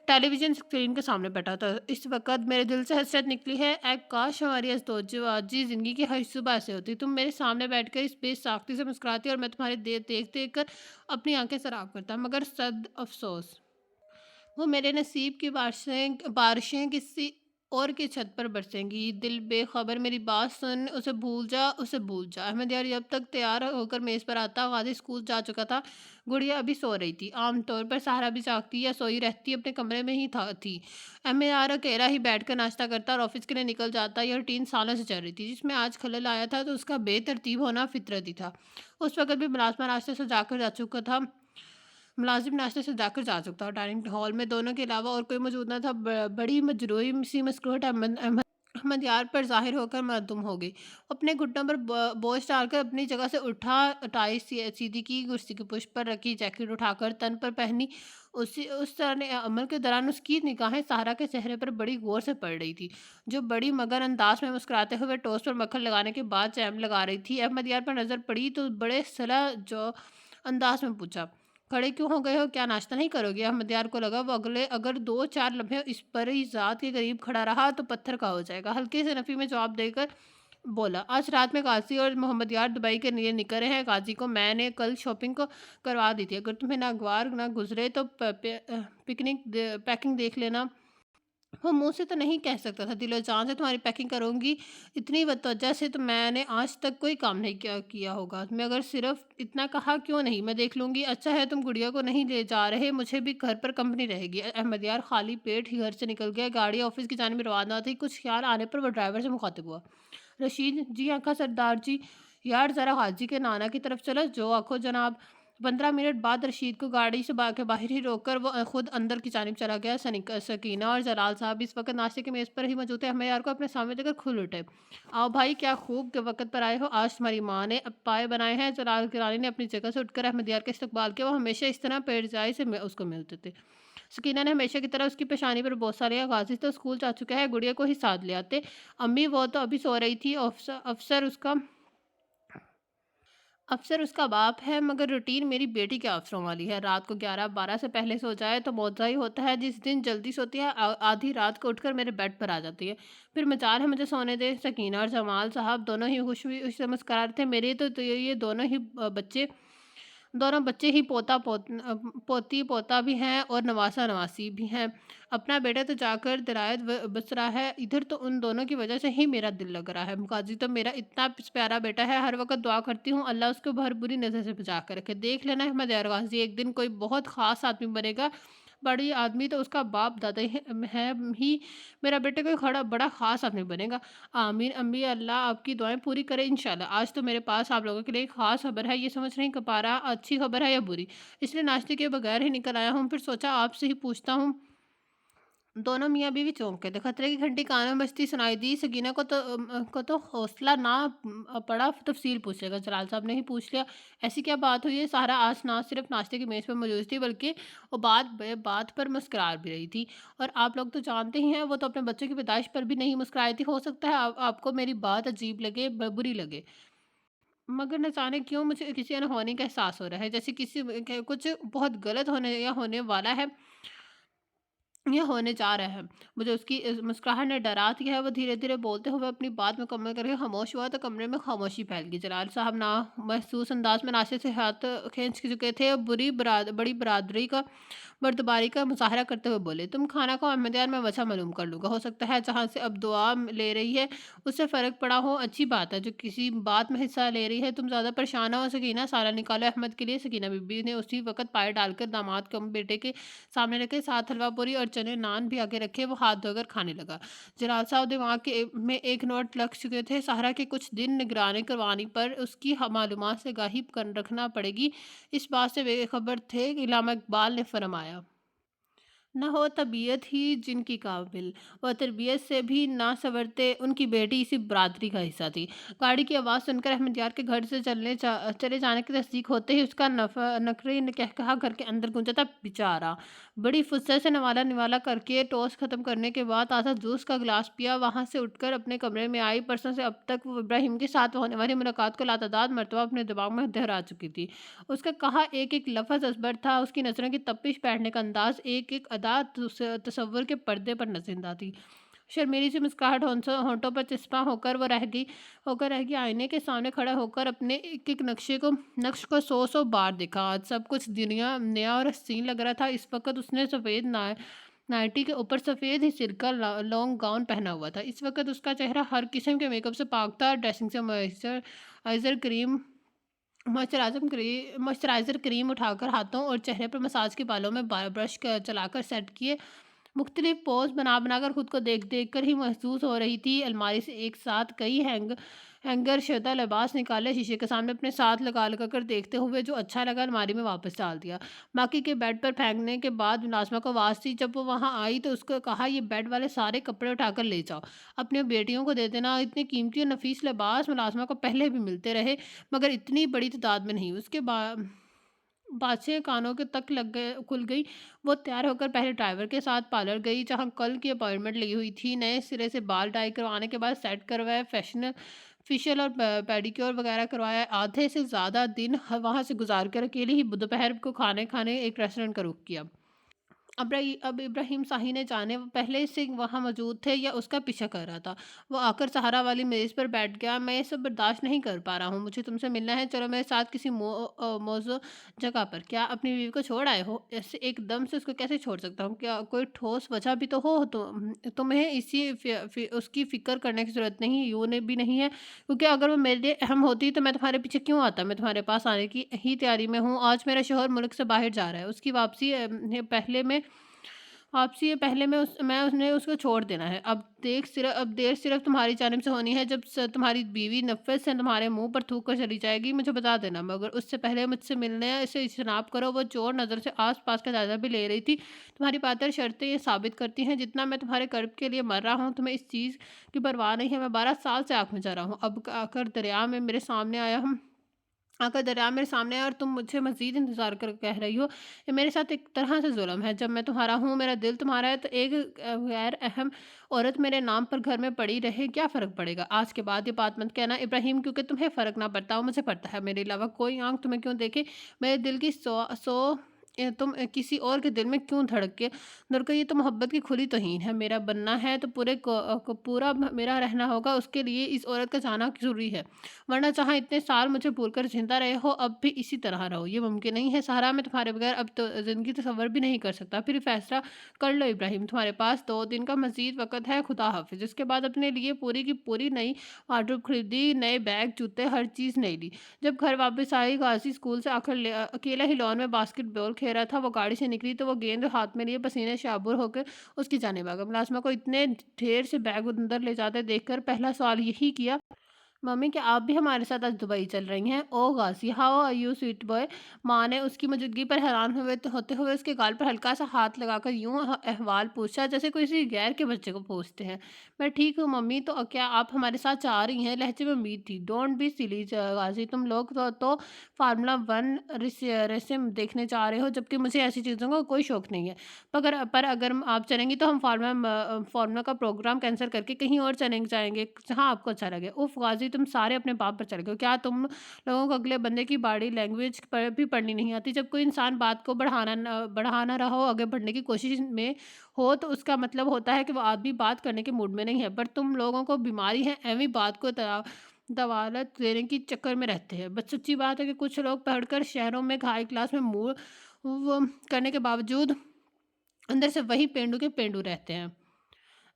ٹیلی ویژن اسکرین کے سامنے بیٹھا تھا۔ اس وقت میرے دل سے حسرت نکلی ہے، اے کاش ہماری ازدواجی زندگی کی ہر صبح ایسے ہوتی، تم میرے سامنے بیٹھ کر اس بے ساختی سے مسکراتی اور میں تمہارے دیکھ کر اپنی آنکھیں سراب کرتا، مگر صد افسوس وہ میرے نصیب کی بارشیں کسی اور کی چھت پر برسیں گی۔ دل بے خبر میری بات سن، اسے بھول جا۔ احمد یار جب تک تیار ہو کر میز پر آتا، غازی اسکول جا چکا تھا، گڑیا ابھی سو رہی تھی۔ عام طور پر سہرا بھی جاگتی یا سوئی رہتی اپنے کمرے میں ہی تھی۔ احمد یار اکیلا ہی بیٹھ کر ناشتہ کرتا اور آفس کے لیے نکل جاتا۔ یہ روٹین سالوں سے چل رہی تھی، جس میں آج خلل آیا تھا تو اس کا بے ترتیب ہونا فطرتی تھا۔ اس وقت بھی ملازم ناشتے سے جا کر جا چکا اور ڈائننگ ہال میں دونوں کے علاوہ اور کوئی موجود نہ تھا۔ بڑی مجروحی سی مسکراہٹ احمد یار پر ظاہر ہو کر معدوم ہو گئی۔ اپنے گھٹنوں پر بوجھ ڈال کر اپنی جگہ سے اٹھا، ٹائی سیدھی کی، کرسی کی پشت پر رکھی جیکٹ اٹھا کر تن پر پہنی۔ اس طرح عمل کے دوران اس کی نگاہیں سہرا کے چہرے پر بڑی غور سے پڑ رہی تھی، جو بڑی مگر انداز میں مسکراتے ہوئے ٹوسٹ پر مکھن لگانے کے بعد جیم لگا رہی تھی۔ احمد یار پر نظر پڑی تو بڑے صلاح جو انداز میں پوچھا، کھڑے کیوں ہو گئے ہو، کیا ناشتہ نہیں کرو گے؟ احمد یار کو لگا وہ اگر دو چار لمحے اس پری ذات کے قریب کھڑا رہا تو پتھر کا ہو جائے گا۔ ہلکے سے نفی میں جواب دے کر بولا، آج رات میں قاضی اور محمد یار دبئی کے لیے نکل رہے ہیں، قاضی کو میں نے کل شاپنگ کو کروا دی تھی، اگر تمہیں ناگوار نہ گزرے تو پیکنگ دیکھ لینا۔ وہ منہ سے تو نہیں کہہ سکتا تھا، دل و جان سے تمہاری پیکنگ کروں گی، اتنی توجہ سے تو میں نے آج تک کوئی کام نہیں کیا ہوگا، میں اگر صرف اتنا کہا کیوں نہیں، میں دیکھ لوں گی۔ اچھا ہے تم گڑیا کو نہیں لے جا رہے، مجھے بھی گھر پر کمپنی رہے گی۔ احمد یار خالی پیٹ ہی گھر سے نکل گیا۔ گاڑی آفس کی جانب روانہ تھی، کچھ خیال آنے پر وہ ڈرائیور سے مخاطب ہوا، رشید جی آنکھا سردار جی، یار ذرا حاجی کے نانا کی طرف چلو۔ جو آنکھو جناب۔ 15 منٹ بعد رشید کو گاڑی سے باہر ہی روک کر وہ خود اندر کی جانب چلا گیا۔ سکینہ اور جلال صاحب اس وقت ناشتے کی میز پر ہی موجود تھے۔ احمد یار کو اپنے سامنے دیکھ کر کھل اٹھے، آؤ بھائی، کیا خوب کہ وقت پر آئے ہو، آج تمہاری ماں نے پائے بنائے ہیں۔ جلال گرانی نے اپنی جگہ سے اٹھ کر احمد یار کا استقبال کیا، وہ ہمیشہ اس طرح پیٹ جائی سے اس کو ملتے تھے۔ سکینہ نے ہمیشہ کی طرح اس کی پیشانی پر بوسہ لیا، غازی تو اسکول جا چکا ہے، گڑیا کو ہی ساتھ لے آتے۔ امی وہ تو ابھی سو رہی تھی، افسر اس کا باپ ہے، مگر روٹین میری بیٹی کے افسروں والی ہے، رات کو 11-12 سے پہلے سو جائے تو معجزہ ہی ہوتا ہے، جس دن جلدی سوتی ہے آدھی رات کو اٹھ کر میرے بیڈ پر آ جاتی ہے، پھر مجال ہے مجھے سونے دے۔ سکینہ اور جمال صاحب دونوں ہی خوش سے مسکرا رہے تھے، میرے تو یہ دونوں بچے ہی پوتی پوتا بھی ہیں اور نواسا نواسی بھی ہیں، اپنا بیٹا تو جا کر درایت بس رہا ہے، ادھر تو ان دونوں کی وجہ سے ہی میرا دل لگ رہا ہے، قاضی تو میرا اتنا پیارا بیٹا ہے، ہر وقت دعا کرتی ہوں اللہ اس کو ہر بری نظر سے بچا کر رکھے، دیکھ لینا احمد یار غازی ایک دن کوئی بہت خاص آدمی بنے گا، بڑی آدمی تو اس کا باپ دادا ہے ہی، میرا بیٹا کوئی بڑا خاص آدمی بنے گا۔ آمین امی، اللہ آپ کی دعائیں پوری کرے انشاءاللہ۔ آج تو میرے پاس آپ لوگوں کے لیے ایک خاص خبر ہے، یہ سمجھ نہیں پا رہا اچھی خبر ہے یا بری، اس لیے ناشتے کے بغیر ہی نکل آیا ہوں، پھر سوچا آپ سے ہی پوچھتا ہوں दोनों मियाँ बीवी चौंक गए थे। खतरे की घंटी कानों में बजती सुनाई दी। सकीना को तो हौसला ना पड़ा तफ़सील पूछने का। जलाल साहब ने ही पूछ लिया, ऐसी क्या बात हुई है? सारा आज ना सिर्फ़ नाश्ते की मेज़ पर मौजूद थी, बल्कि वो बात पर मुस्कुरा भी रही थी। और आप लोग तो जानते ही हैं, वो तो अपने बच्चों की पैदाइश पर भी नहीं मुस्कुराई थी। हो सकता है आपको मेरी बात अजीब लगे, बुरी लगे, मगर न जाने क्यों मुझे किसी अनहोनी का एहसास हो रहा है, जैसे कुछ बहुत गलत होने या होने वाला है, ये होने जा रहा है। मुझे उसकी इस मुस्कुराहट ने डरा दिया है। वो धीरे-धीरे बोलते हुए अपनी बात मुकम्मल करके खामोश हुआ तो कमरे में खामोशी फैल गई। जलाल साहब ना महसूस अंदाज में नाश्ते से हाथ खींच चुके थे और बड़ी बरादरी का बर्दबारी का मुज़ाहरा करते हुए बोले, तुम खाना खाओ अहमदियान, मैं वजह मालूम कर लूँगा। हो सकता है जहाँ से अब दुआ ले रही है उससे फ़र्क पड़ा हो, अच्छी बात है। जो किसी बात में हिस्सा ले रही है, तुम ज़्यादा परेशान ना हो। सकीना सारा निकालो अहमद के लिए। सकीना बीबी ने उसी वक़्त पानी डालकर दामाद को बेटे के सामने रखे, साथ हलवा पूरी और चने नान भी आगे रखे। वो हाथ धोकर खाने लगा। जलाल साहब दिमाग में एक नोट लग चुके थे, सहारा के कुछ दिन निगरानी करवानी पर उसकी मालूमात से गाही कर रखना पड़ेगी। इस बात से बेखबर थे कि इल्हामा इकबाल ने फरमाया, ना हो तबीयत ही जिनकी काबिल, वह तरबियत से भी ना संवरते। उनकी बेटी इसी बरादरी का हिस्सा थी। गाड़ी की आवाज़ सुनकर अहमद यार के घर से चले जाने की तस्दीक होते ही उसका नकरी कहकहा घर के अंदर गूंजा था। बेचारा बड़ी फुर्सत से नवाला निवाला करके टोस्ट खत्म करने के बाद ताज़ा जूस का गिलास पिया, वहां से उठकर अपने कमरे में आई। परसों से अब तक वो इब्राहिम के साथ होने वाली मुलाकात को लातादाद मरतबा अपने दिमाग में दोहरा चुकी थी। उसका कहा एक-एक लफ़्ज़ असबर था, उसकी नज़रों की तपिश, बैठने का अंदाज़, एक-एक अदा तसव्वुर के पर्दे पर नज़िंदा थी। शर्मीली सी मुस्कुराहट होंठों पर चिस्पा होकर रह गई। आईने के सामने खड़ा होकर अपने एक-एक नक्श को 100-100 बार देखा। आज सब कुछ दुनिया नया और हसीन लग रहा था। इस वक़्त उसने सफ़ेद नाइटी के ऊपर सफ़ेद ही सिल्क का लॉन्ग गाउन पहना हुआ था। इस वक़्त उसका चेहरा हर किस्म के मेकअप से पाक था। ड्रेसिंग से मॉइस्चराइज़र क्रीम उठाकर हाथों और चेहरे पर मसाज के बालों में ब्रश चलाकर सेट किए। मुख्तलिफ पोज बना बनाकर खुद को देख देख कर ही महसूस हो रही थी। अलमारी से एक साथ कई हैंगर शुदा लिबास निकाले, शीशे के सामने अपने साथ लगा लगा कर देखते हुए जो अच्छा लगा अलमारी में वापस डाल दिया। बाकी के बेड पर फेंकने के बाद मुलाजमा को आवाज़ थी। जब वो वहाँ आई तो उसको कहा, ये बेड वाले सारे कपड़े उठाकर ले जाओ, अपनी बेटियों को दे देना। इतने कीमती और नफीस लिबास मुलाजमा को पहले भी मिलते रहे, मगर इतनी बड़ी तादाद में नहीं। उसके बाद बादशाह कानों के तक लग गए खुल गई। वो तैयार होकर पहले ड्राइवर के साथ पार्लर गई, जहाँ कल की अपॉइंटमेंट ली हुई थी। नए सिरे से बाल डाई करवाने के बाद सेट करवाए, फेशियल और पेडिक्योर वगैरह करवाया। आधे से ज़्यादा दिन वहाँ से गुजार कर अकेले ही दोपहर को खाने खाने एक रेस्टोरेंट का रुख किया। अब इब्राहिम शाही ने जाने वो पहले से वहाँ मौजूद थे या उसका पीछा कर रहा था। वो आकर सहारा वाली मेज़ पर बैठ गया। मैं ये सब बर्दाश्त नहीं कर पा रहा हूँ, मुझे तुमसे मिलना है, चलो मेरे साथ किसी मौजू जगह पर। क्या अपनी बीवी को छोड़ आए हो? ऐसे एकदम से उसको कैसे छोड़ सकता हूँ? क्या कोई ठोस वजह भी तो हो। तुम्हें उसकी फ़िक्र करने की ज़रूरत नहीं, यूँ ने भी नहीं है, क्योंकि अगर वो मेरे लिए अहम होती तो मैं तुम्हारे पीछे क्यों आता? मैं तुम्हारे पास आने की ही तैयारी में हूँ। आज मेरा शौहर मुल्क से बाहर जा रहा है, उसकी वापसी है पहले मैं उसने उसको छोड़ देना है। अब देर सिर्फ़ तुम्हारी जानिब से होनी है। जब तुम्हारी बीवी नफ़रत से तुम्हारे मुँह पर थूक कर चली जाएगी, मुझे बता देना, मगर उससे पहले मुझसे मिलने से इज्तनाब करो। वो चोर नज़र से आस-पास का जायज़ा भी ले रही थी। तुम्हारी पातर शर्तें ये साबित करती हैं, जितना मैं तुम्हारे कर्ब के लिए मर रहा हूँ, तुम्हें इस चीज़ की परवाह नहीं है। मैं 12 साल से आँख में जा रहा हूँ, अब आकर दरिया में मेरे सामने आया हूँ। आकर दरिया मेरे सामने है और तुम मुझे मज़ीद इंतज़ार कर कह रही हो। ये मेरे साथ एक तरह से ज़ुल्म है। जब मैं तुम्हारा हूँ, मेरा दिल तुम्हारा है, तो एक गैर अहम औरत मेरे नाम पर घर में पड़ी रहे, क्या फ़र्क पड़ेगा? आज के बाद ये बात मत कहना इब्राहिम, क्योंकि तुम्हें फ़र्क ना पड़ता हो, मुझे पड़ता है। मेरे अलावा कोई आँख तुम्हें क्यों देखे? मेरे दिल की तुम किसी और के दिल में क्यों धड़के? ये तो मोहब्बत की खुली तौहीन है। मेरा बनना है तो पूरा मेरा रहना होगा, उसके लिए इस औरत का जाना ज़रूरी है। वरना जहाँ इतने साल मुझे भूलकर ज़िंदा रहे हो, अब भी इसी तरह रहो। ये मुमकिन नहीं है सहारा, मैं तुम्हारे बगैर अब तो ज़िंदगी तसव्वुर भी नहीं कर सकता। फिर फैसला कर लो इब्राहिम, तुम्हारे पास 2 दिन का मज़ीद वक़्त है, खुदा हाफ़िज़। इसके बाद अपने लिए पूरी की पूरी नई वार्डरोब खरीदी, नए बैग, जूते, हर चीज़ नई ली। जब घर वापस आई, गाज़ी स्कूल से आकर अकेला ही लॉन में बास्केटबॉल खेल रहा था। वो गाड़ी से निकली तो वो गेंद हाथ में लिए पसीने से आबुर होकर उसकी जानिब आ गया। मुलाज़िमा को इतने ढेर से बैग अंदर ले जाते देखकर पहला सवाल यही किया, मम्मी क्या आप भी हमारे साथ आज दुबई चल रही हैं? ओह गासी, how are you sweet boy? माँ ने उसकी मौजूदगी पर हैरान होते हुए उसके गाल पर हल्का सा हाथ लगाकर यूं अहवाल पूछा जैसे कोई किसी गैर के बच्चे को पूछते हैं। मैं ठीक हूँ मम्मी, तो क्या आप हमारे साथ जा रही हैं? लहजे में उम्मीद थी। डोंट बी सिली गाजी, तुम लोग तो फार्मूला वन रेसिम देखने जा रहे हो, जबकि मुझे ऐसी चीज़ों का कोई शौक नहीं है। पर अगर आप चलेंगी तो हम फ़ॉर्मूला का प्रोग्राम कैंसल करके कहीं और चलें जाएँगे, जहाँ आपको अच्छा लगे। उफ़ गाज़ी, तुम सारे अपने बाप पर चढ़ गए हो। क्या तुम लोगों को अगले बंदे की बॉडी लैंग्वेज भी पढ़नी नहीं आती? जब कोई इंसान बात को बढ़ा ना रहा हो, आगे बढ़ने की कोशिश में हो, तो उसका मतलब होता है कि वो आदमी बात करने के मूड में नहीं है। पर तुम लोगों को बीमारी है, ऐवें बात को दवालत देने की चक्कर में रहते हैं। बस सच्ची बात है कि कुछ लोग पढ़कर शहरों में हाई क्लास में मूव वो करने के बावजूद अंदर से वही पेंडू के पेंडू रहते हैं।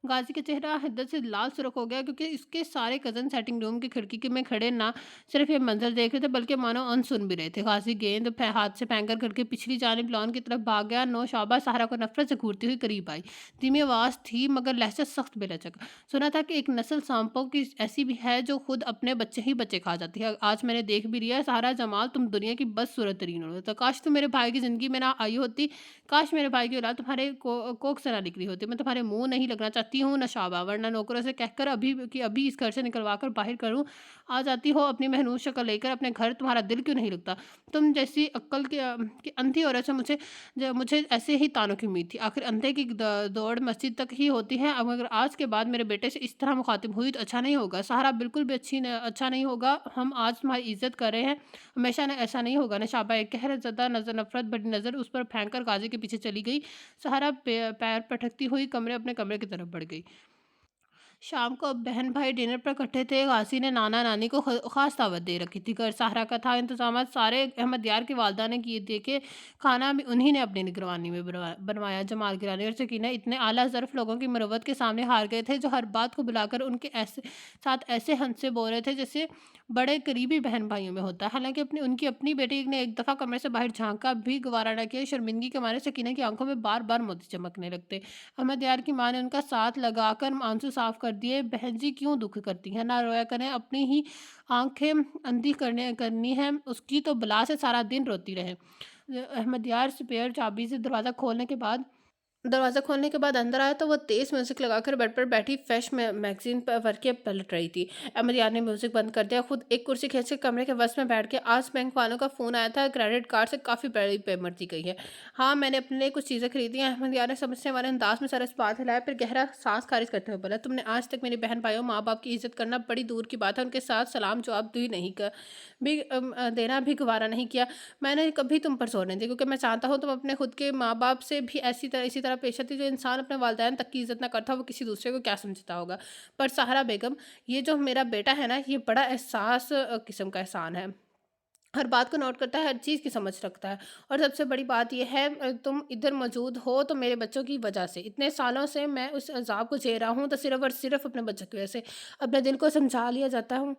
गाजी का चेहरा हिद्दत से लाल सुर्ख हो गया, क्योंकि इसके सारे कज़न सेटिंग रूम की खिड़की के में खड़े ना सिर्फ ये मंजर देख रहे थे, बल्कि मानो अनसुन भी रहे थे। गाजी गेंद हाथ से फेंक कर घर के पिछली जानिब लॉन की तरफ भाग गया। नौशाबा सहारा को नफरत से घूरती हुई करीब आई। धीमी आवाज़ थी मगर लहजा सख्त बेलचक। सुना था कि एक नस्ल सांपों की ऐसी भी है जो खुद अपने बच्चे ही बच्चे खा जाती है। आज मैंने देख भी लिया। सहारा जमाल, तुम दुनिया की बदसूरत तरीन हो। तो काश तुम मेरे भाई की ज़िंदगी में ना आई होती। काश मेरे भाई की औलाद तुम्हारे कोख से ना निकली होती। मैं तुम्हारे मुंह नहीं लगना चाहती हूँ नशाबा, वरना नौकरों से कहकर अभी इस घर से निकलवा कर बाहर करूँ। आ जाती हो अपनी महनूस शक्ल लेकर अपने घर, तुम्हारा दिल क्यों नहीं लगता? तुम जैसी अक्ल की अंधी औरत से मुझे ऐसे ही तानों की उम्मीद थी। आखिर अंधे की दौड़ मस्जिद तक ही होती है। अब अगर आज के बाद मेरे बेटे से इस तरह मुखातिब हुई तो अच्छा नहीं होगा। सहारा बिल्कुल भी अच्छा नहीं होगा। हम आज तुम्हारी इज्जत कर रहे हैं, हमेशा ऐसा नहीं होगा। नशाबा एक कहर ज़दा नजर नफरत भरी नज़र उस पर फेंक कर गाजी के पीछे चली गई। सहारा पैर पटकती हुई अपने कमरे की तरफ बढ़ गई। शाम को अब बहन भाई डिनर पर इकट्ठे थे। गासी ने नाना नानी को खास दावत दे रखी थी। घर सहारा का था। इंतजाम सारे अहमद यार की वालदा ने किए थे कि खाना भी उन्हीं ने अपनी निगरानी में बनवाया। जमाल गिरानी और सकीना इतने आला ज़र्फ लोगों की मुरव्वत के सामने हार गए थे, जो हर बात को बुलाकर उनके साथ ऐसे हंस से बोल रहे थे जैसे बड़े करीबी बहन भाइयों में होता है। हालांकि उनकी अपनी बेटी ने एक दफ़ा कमरे से बाहर झांका भी गवारा न किया। शर्मिंदगी के मारे सकीना की आंखों में बार बार मोती चमकने लगते। अहमद यार की माँ ने उनका साथ लगाकर आंसू साफ कर दिए। बहन जी क्यों दुख करती हैं, ना रोया करें। अपनी ही आंखें अंधी करनी है उसकी, तो बला से सारा दिन रोती रहे। अहमद यार स्पेयर चाबी से दरवाज़ा खोलने के बाद अंदर आया तो वो तेज़ म्यूज़िक लगाकर बेड पर बैठी फ्रेश मैगज़ीन पर वर्क़िया पलट रही थी। अहमद यार ने म्यूज़िक बंद कर दिया। खुद एक कुर्सी खींच के कमरे के वस में बैठ के आज बैंक वालों का फ़ोन आया था। क्रेडिट कार्ड से काफ़ी बड़ी पेमेंट दी गई है। हाँ, मैंने अपने लिए कुछ चीज़ें खरीदी हैं। अहमद यार ने समझने वाले अंदाज में सर इस बात हिलाया, फिर गहरा सांस खारिज करते हुए बोला, तुमने आज तक मेरी बहन भाइयों माँ बाप की इज्जत करना बड़ी दूर की बात है, उनके साथ सलाम जवाब भी नहीं कर देना भी गवारा नहीं किया। मैंने कभी तुम पर जोर नहीं दिया, क्योंकि मैं चाहता हूँ तुम अपने खुद के माँ बाप से भी इसी तरह पेश आती। जो इंसान अपने वालिदैन तक की इज्जत ना करता, वो किसी दूसरे को क्या समझता होगा। पर सहारा बेगम, ये जो मेरा बेटा है ना, ये बड़ा एहसास किस्म का इंसान है। हर बात को नोट करता है, हर चीज़ की समझ रखता है। और सबसे बड़ी बात ये है, तुम इधर मौजूद हो तो मेरे बच्चों की वजह से। इतने सालों से मैं उस अज़ाब को झेल रहा हूँ तो सिर्फ़ और सिर्फ़ अपने बच्चों की वजह से। अपने दिल को समझा लेता हूँ।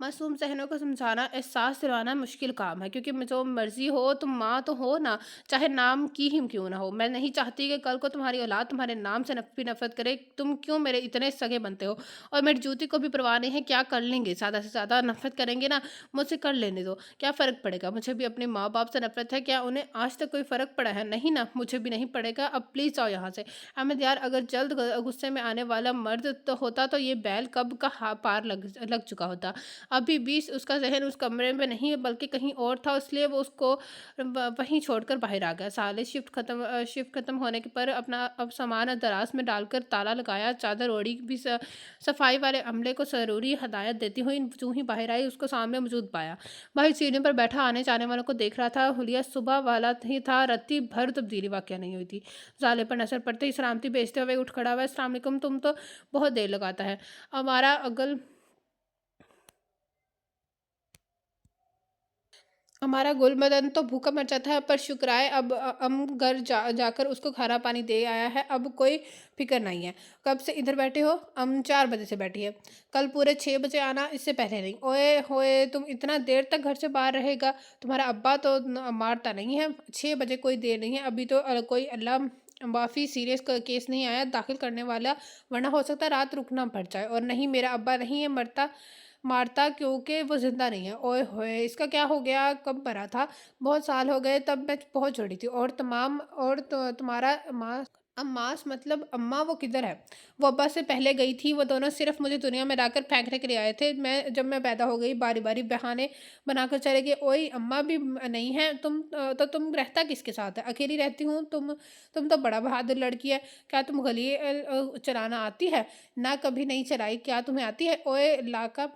मासूम ज़हनों को समझाना, एहसास दिलाना मुश्किल काम है, क्योंकि जो मर्ज़ी हो, तुम माँ तो हो ना, चाहे नाम की ही क्यों ना हो। मैं नहीं चाहती कि कल को तुम्हारी औलाद तुम्हारे नाम से नफ़रत करे। तुम क्यों मेरे इतने सगे बनते हो? और मेरी जूती को भी परवाह नहीं है, क्या कर लेंगे? ज़्यादा से ज़्यादा नफ़रत करेंगे ना, मुझसे कर लेने दो। क्या फ़र्क पड़ेगा? मुझे भी अपने माँ-बाप से नफ़रत है, क्या उन्हें आज तक कोई फ़र्क पड़ा है? नहीं ना, मुझे भी नहीं पड़ेगा। अब प्लीज़ जाओ यहाँ से। अहमद यार अगर जल्द गुस्से में आने वाला मर्द तो होता, तो ये बैल कब का पार लग चुका होता। अभी भी उसका ज़हन उस कमरे में नहीं है, बल्कि कहीं और था, इसलिए वो उसको वहीं छोड़कर बाहर आ गया। साले शिफ्ट खत्म होने के पर अपना अब सामान दराज में डालकर ताला लगाया, चादर ओढ़ी। भी सफाई वाले अमले को ज़रूरी हदायत देती हुई जो ही बाहर आई, उसको सामने मौजूद पाया। भाई सीढ़ियों पर बैठा आने जाने वालों को देख रहा था। हुलिया सुबह वाला ही था, रत्ती भर तब्दीली वाक़या नहीं हुई थी। साले पर नजर पड़ते ही सलामती भेजते हुए उठ खड़ा हुआ। अस्सलाम वालेकुम, तुम तो बहुत देर लगाता है। हमारा अगल हमारा गुलमदन तो भूखा मर जाता है, पर शुक्र है अब हम घर जाकर उसको खाना पानी दे आया है। अब कोई फिक्र नहीं है। कब से इधर बैठे हो? हम 4 बजे से बैठी है। कल पूरे 6 बजे आना, इससे पहले नहीं। ओए होए, तुम इतना देर तक घर से बाहर रहेगा? तुम्हारा अब्बा तो मारता नहीं है। 6 बजे कोई देर नहीं है। अभी तो कोई अल्लाह काफ़ी सीरियस केस नहीं आया दाखिल करने वाला, वरना हो सकता है रात रुकना पड़ जाए। और नहीं, मेरा अब्बा नहीं है मरता मारता, क्योंकि वो ज़िंदा नहीं है। ओए होए! इसका क्या हो गया? कब मरा था? बहुत साल हो गए, तब मैं बहुत छोटी थी। और तुम्हारा अम्मास मतलब अम्मा वो किधर है? वो अब्बा से पहले गई थी, वो दोनों सिर्फ़ मुझे दुनिया में लाकर फेंकने के लिए आए थे। जब मैं पैदा हो गई, बारी-बारी बहाने बनाकर चले गए। ओए! अम्मा भी नहीं है, तो तुम रहता किसके साथ है? अकेली रहती हूँ, तुम तो बड़ा बहादुर लड़की है। क्या तुम गली चलाना आती है? ना, कभी नहीं चलाई। क्या तुम्हें आती है? ओए! लाका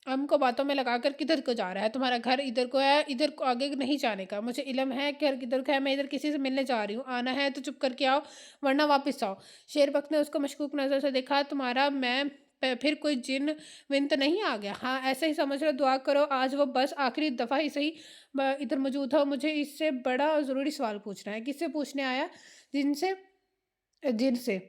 को बातों में लगाकर किधर को जा रहा है? तुम्हारा घर इधर को है, इधर को आगे नहीं जाने का। मुझे इल्म है घर किधर को है, मैं इधर किसी से मिलने जा रही हूँ। आना है तो चुप करके आओ, वरना वापस आओ। शेरबख्त ने उसको मशकूक नज़र से देखा। तुम्हारा मैं फिर कोई जिन विन तो नहीं आ गया? हाँ, ऐसे ही समझ लो, दुआ करो आज वो बस आखिरी दफ़ा ही सही इधर मौजूद हो। मुझे इससे बड़ा ज़रूरी सवाल पूछना है। किससे पूछने आया? जिनसे? जिनसे।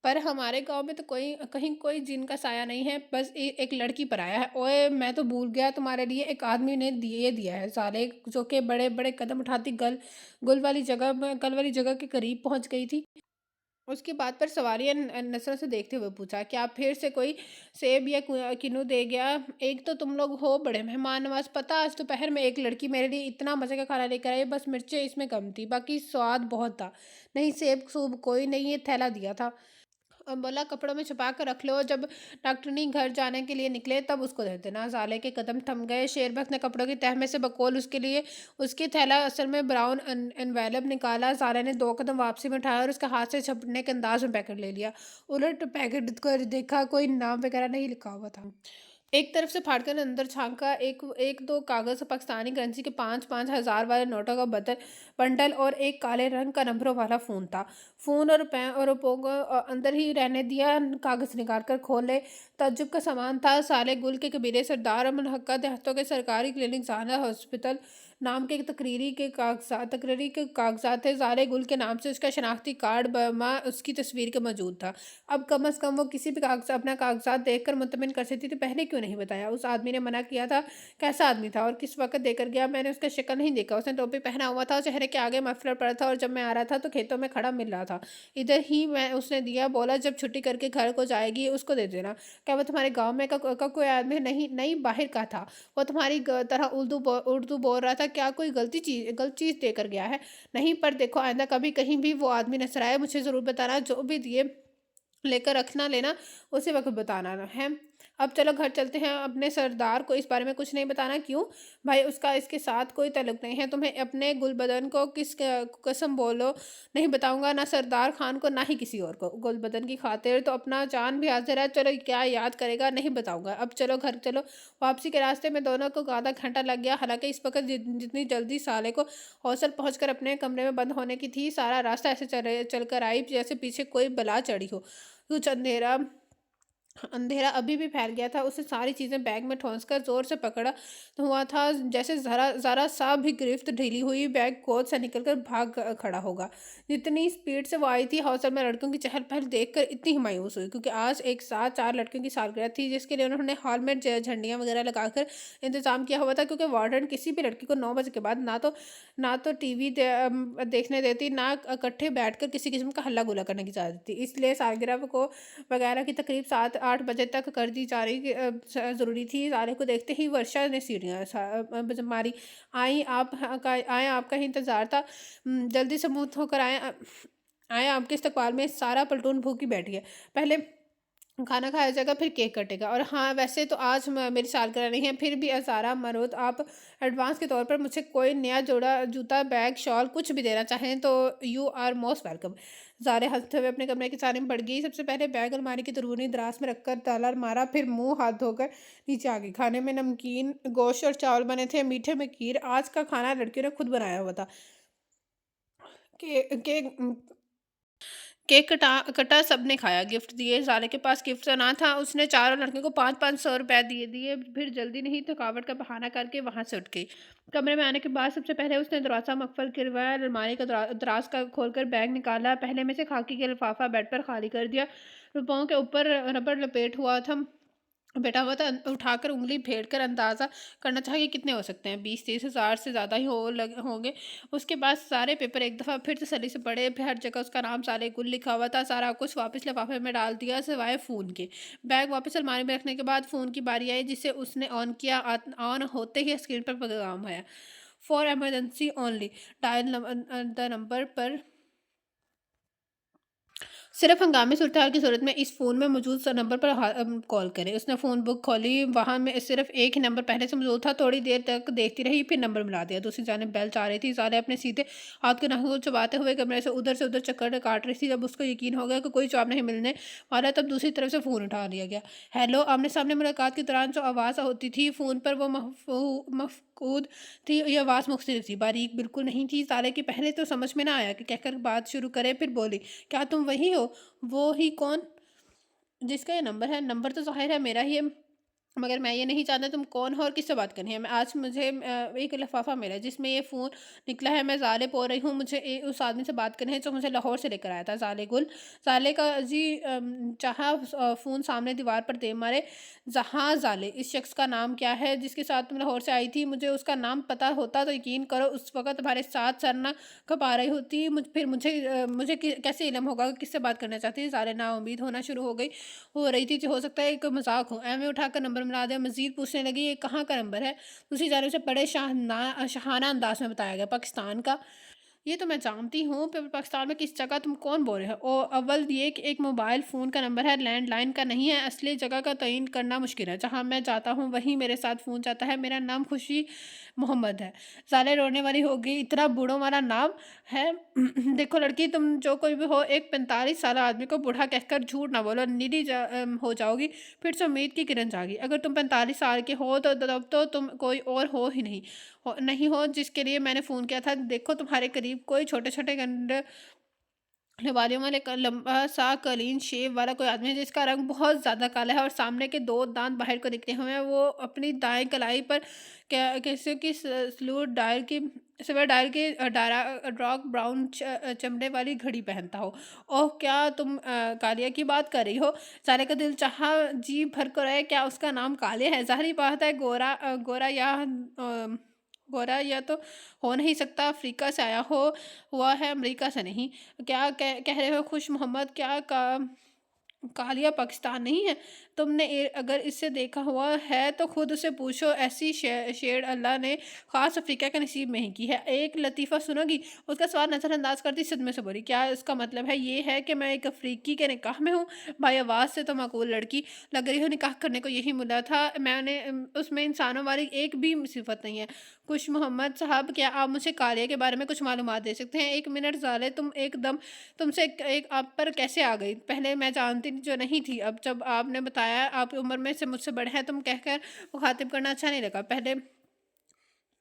पर हमारे गाँव में तो कोई कहीं कोई जिन का साया नहीं है, बस एक लड़की पर आया है। ओए! मैं तो भूल गया, तुम्हारे लिए एक आदमी ने दिए दिया है साले, जो कि बड़े-बड़े कदम उठाती गल वाली जगह के करीब पहुँच गई थी। उसकी बात पर सवारियाँ नज़रों से देखते हुए पूछा, क्या फिर से कोई सेब या किन्नू दे गया? एक तो तुम लोग हो बड़े मेहमान नवाज़। पता, आज दोपहर में एक लड़की मेरे लिए इतना मज़े का खाना लेकर आई, बस मिर्चें इसमें कम थी, बाकी स्वाद बहुत था। नहीं, सेब-सूब कोई नहीं, ये थैला दिया था। बोला, कपड़ों में छुपा कर रख लो, जब डॉक्टरनी घर जाने के लिए निकले तब उसको दे देना। साले के कदम थम गए। शेरबख्त ने कपड़ों की तह में से बकौल उसकी थैला असल में ब्राउन एनवेलप निकाला। साले ने 2 कदम वापसी में उठाया और उसके हाथ से झपटने के अंदाज में पैकेट ले लिया। उलट पैकेट कर देखा, कोई नाम वगैरह नहीं लिखा हुआ था। एक तरफ से फाड़कर अंदर झाँका, एक दो कागज़ पाकिस्तानी करेंसी के 5-5 हज़ार वाले नोटों का बंडल और एक काले रंग का नंबरों वाला फ़ोन था। फ़ोन और रुपयों को अंदर ही रहने दिया, कागज़ निकाल कर खोले। ताज्जुब का सामान था। साले गुल के कबीले सरदार और मुनहक्का देहातों के सरकारी क्लिनिक ज़ाना हॉस्पिटल नाम के तकरीरी के कागज़ात थे। साले गुल के नाम से उसका शनाख्ती कार्ड बमा उसकी तस्वीर के मौजूद था। अब कम से कम वो किसी भी अपना कागज़ात देखकर मुतमिन कर सकती थी। पहले क्यों नहीं बताया? उस आदमी ने मना किया था। कैसा आदमी था और किस वक़्त देकर गया? मैंने उसका शक्ल नहीं देखा। उसने टोपी पहना हुआ था और चेहरे के आगे मफलर पड़ा था, और जब मैं आ रहा था तो खेतों में खड़ा मिल रहा था। इधर ही मैं उसने दिया। बोला, जब छुट्टी करके घर को जाएगी उसको दे देना। क्या वो तुम्हारे गाँव में का कोई आदमी? नहीं, नहीं, बाहर का था। वो तुम्हारी तरह उर्दू बोल रहा था। क्या कोई गलत चीज़ देकर गया है? नहीं, पर देखो आइंदा कभी कहीं भी वो आदमी नज़र आए मुझे ज़रूर बताना। जो भी दिए लेकर रखना लेना उसी वक़्त बताना है। अब चलो घर चलते हैं। अपने सरदार को इस बारे में कुछ नहीं बताना। क्यों? भाई, उसका इसके साथ कोई ताल्लुक नहीं है। तुम्हें अपने गुलबदन को कसम बोलो, नहीं बताऊँगा, ना सरदार खान को ना ही किसी और को। गुलबदन की खातिर तो अपना जान भी हाज़िर है। चलो, क्या याद करेगा? नहीं बताऊँगा। अब चलो घर चलो। वापसी के रास्ते में दोनों को आधा घंटा लग गया। हालाँकि इस वक़्त जितनी जल्दी साले को हौसल पहुँचकर अपने कमरे में बंद होने की थी, सारा रास्ता ऐसे चलकर आई जैसे पीछे कोई बला चढ़ी हो। कुछ अंधेरा अंधेरा अभी भी फैल गया था। उसने सारी चीज़ें बैग में ठूँसकर ज़ोर से पकड़ा हुआ था, जैसे ज़रा सा भी गिरफ्त ढीली हुई बैग गोद से निकलकर भाग खड़ा होगा। जितनी स्पीड से वो आई थी, हौसल में लड़कियों की चहल-पहल देखकर इतनी ही मायूस हुई, क्योंकि आज एक साथ 4 लड़कियों की सालगिरह थी, जिसके लिए उन्होंने हॉल में झंडियाँ वगैरह लगाकर इंतज़ाम किया हुआ था, क्योंकि वार्डन किसी भी लड़की को 9 बजे के बाद ना तो टीवी देखने देती, ना इकट्ठे बैठकर किसी किस्म का हल्ला-गुल्ला करने की इजाज़त देती। इसलिए सालगिरह को वगैरह की तकरीब 7-8 बजे तक कर दी जा रही ज़रूरी थी। साले को देखते ही वर्षा ने सीढ़ियाँ मारी। आए, आपका ही इंतज़ार था। जल्दी से मुँह धोकर आए, आपके इस्तकबाल में सारा प्लटून भूखी बैठी है। पहले खाना खाया जाएगा, फिर केक कटेगा। और हाँ, वैसे तो आज मेरी सालगिरह नहीं है, फिर भी अज़ारा मरोत आप एडवांस के तौर पर मुझे कोई नया जोड़ा जूता, बैग, शॉल कुछ भी देना चाहें तो यू आर मोस्ट वेलकम। ज़ारे हंसते हुए अपने कमरे के सामने में बढ़ गई। सबसे पहले बैग अलमारी की दरूनी दराज में रखकर ताला मारा, फिर मुंह हाथ धोकर नीचे आ गई। खाने में नमकीन गोश्त और चावल बने थे, मीठे में खीर। आज का खाना लड़कियों ने खुद बनाया हुआ था। के, के केक कटा, सबने खाया, गिफ्ट दिए। साले के पास गिफ्ट तो ना था। उसने चारों लड़कियों को 5-5 सौ रुपए दिए, फिर जल्दी नहीं थकावट का बहाना करके वहां से उठ गई। कमरे में आने के बाद सबसे पहले उसने दरवाज़ा मकफल गिरवाया, अलमारी का दराज का खोलकर बैग निकाला। पहले में से खाकी के लिफाफा बेड पर खाली कर दिया। रुपयों के ऊपर रबड़ लपेट हुआ था। बैठा हुआ था, उठाकर उँगली फेर कर अंदाज़ा करना चाहा कि कितने हो सकते हैं, 20-30 हज़ार से ज़्यादा ही होंगे। उसके बाद सारे पेपर एक दफ़ा फिर तसल्ली से पढ़े, फिर हर जगह उसका नाम साले गुल लिखा हुआ था, सारा कुछ वापस लिफ़ाफ़े में डाल दिया सिवाय फ़ोन के। बैग वापस अलमारी में रखने के बाद फ़ोन की बारी आई, जिसे उसने ऑन किया। ऑन होते ही स्क्रीन पर पैगाम आया, for emergency only, dial the number पर सिर्फ हंगामी सूरत-हाल की सूरत में इस फ़ोन में मौजूद नंबर पर कॉल करें। उसने फ़ोन बुक खोली, वहाँ में सिर्फ एक ही नंबर पहले से मौजूद था। थोड़ी देर तक देखती रही, फिर नंबर मिला दिया। दूसरी जानिब बेल जा रही थी। ज़ालिया अपने सीधे हाथ के नाखून को चबाते हुए कमरे से उधर चक्कर काट रही थी। जब उसको यकीन हो गया कि कोई जवाब नहीं मिलने वाला, तब दूसरी तरफ से फ़ोन उठा लिया गया। हेलो, आमने-सामने मुलाकात के दौरान जो आवाज़ होती थी फ़ोन पर, वो मफ़क़ूद थी। ये आवाज़ मुख्तलिफ थी, बारीक बिल्कुल नहीं थी। साले की पहले तो समझ में ना आया कि कहकर बात शुरू करे, फिर बोली, क्या तुम वही हो? वो ही कौन जिसका ये नंबर है? नंबर तो ज़ाहिर है मेरा ही है, मगर मैं ये नहीं जानता तुम कौन हो और किससे बात करनी है। मैं आज मुझे एक लिफ़ाफ़ा मिला है जिसमें ये फ़ोन निकला है। मैं ज़ाले बोल रही हूँ, मुझे उस आदमी से बात करनी है जो मुझे लाहौर से लेकर आया था, ज़ाले गुल। ज़ाले का जी चाहा फ़ोन सामने दीवार पर दे मारे। जहाँ ज़ाले, इस शख़्स का नाम क्या है जिसके साथ तुम लाहौर से आई थी? मुझे उसका नाम पता होता तो यकीन करो उस वक़्त तुम्हारे साथ सर ना खपा रही होती। फिर मुझे कैसे इल्म होगा कि किससे बात करना चाहती है? ज़ाले नाउम्मीद होना शुरू हो रही थी, जो हो सकता है एक मज़ाक हो। एवें उठाकर नंबर मिला दिया। मज़ीद पूछने लगी, ये कहाँ का नंबर है? दूसरी जानिब से बड़े शाहाना अंदाज़ में बताया गया, पाकिस्तान का। ये तो मैं जानती हूँ, पर पाकिस्तान में किस जगह तुम कौन बोल रहे हो? अव्वल ये कि एक मोबाइल फ़ोन का नंबर है, लैंडलाइन का नहीं है। असली जगह का तयीन करना मुश्किल है। जहाँ मैं जाता हूँ वहीं मेरे साथ फ़ोन जाता है। मेरा नाम खुशी मोहम्मद है। ज़ाले रोने वाली हो गई, इतना बूढ़ों वाला नाम है। देखो लड़की, तुम जो कोई भी हो, एक 45 साला आदमी को बूढ़ा कहकर झूठ ना बोलो, नीली हो जाओगी। फिर से उम्मीद की किरण जागी। अगर तुम 45 साल के हो तो तब तो तुम कोई और हो ही नहीं हो जिसके लिए मैंने फ़ोन किया था। देखो तुम्हारे करीब कोई छोटे-छोटे बालों वाले लंबा सा क्लीन शेव वाला कोई आदमी है जिसका रंग बहुत ज़्यादा काला है और सामने के 2 दाँत बाहर को निकले हुए हैं। वो अपनी दाएँ कलाई पर क्या किसी की सिल्वर डायल की डार्क ब्राउन चमड़े वाली घड़ी पहनता हो। ओह! क्या तुम कालिया की बात कर रही हो? साले का दिल चाहा जी भर कर है, क्या उसका नाम कालिया है? ज़ाहिर-सी बात है, गोरा या तो हो नहीं सकता, अफ्रीका से आया हुआ है, अमेरिका से नहीं। क्या कह रहे हो खुश मोहम्मद? क्या कालिया पाकिस्तान नहीं है? तुमने अगर इसे देखा हुआ है तो खुद उसे पूछो। ऐसी शेर अल्लाह ने ख़ास अफ्रीका के नसीब में ही की है। एक लतीफ़ा सुनोगी? उसका सवाल नज़रअंदाज करती सदमे से बोली, क्या इसका मतलब है ये है कि मैं एक अफ्रीकी के निकाह में हूँ? भाई, आवाज़ से तो माकूल लड़की लग रही हो। निकाह करने को यही मिला था मैंने, उसमें इंसानों वाली एक भी सिफत नहीं है। खुश मोहम्मद साहब, क्या आप मुझे कालिया के बारे में कुछ मालूमात दे सकते हैं? 1 मिनट ज़ाले, तुमसे एक आप पर कैसे आ गई? पहले मैं जानती जो नहीं थी, अब जब आपने बताया आप उम्र में से मुझसे बड़े हैं, तुम कहकर मुखातिब करना अच्छा नहीं लगा। पहले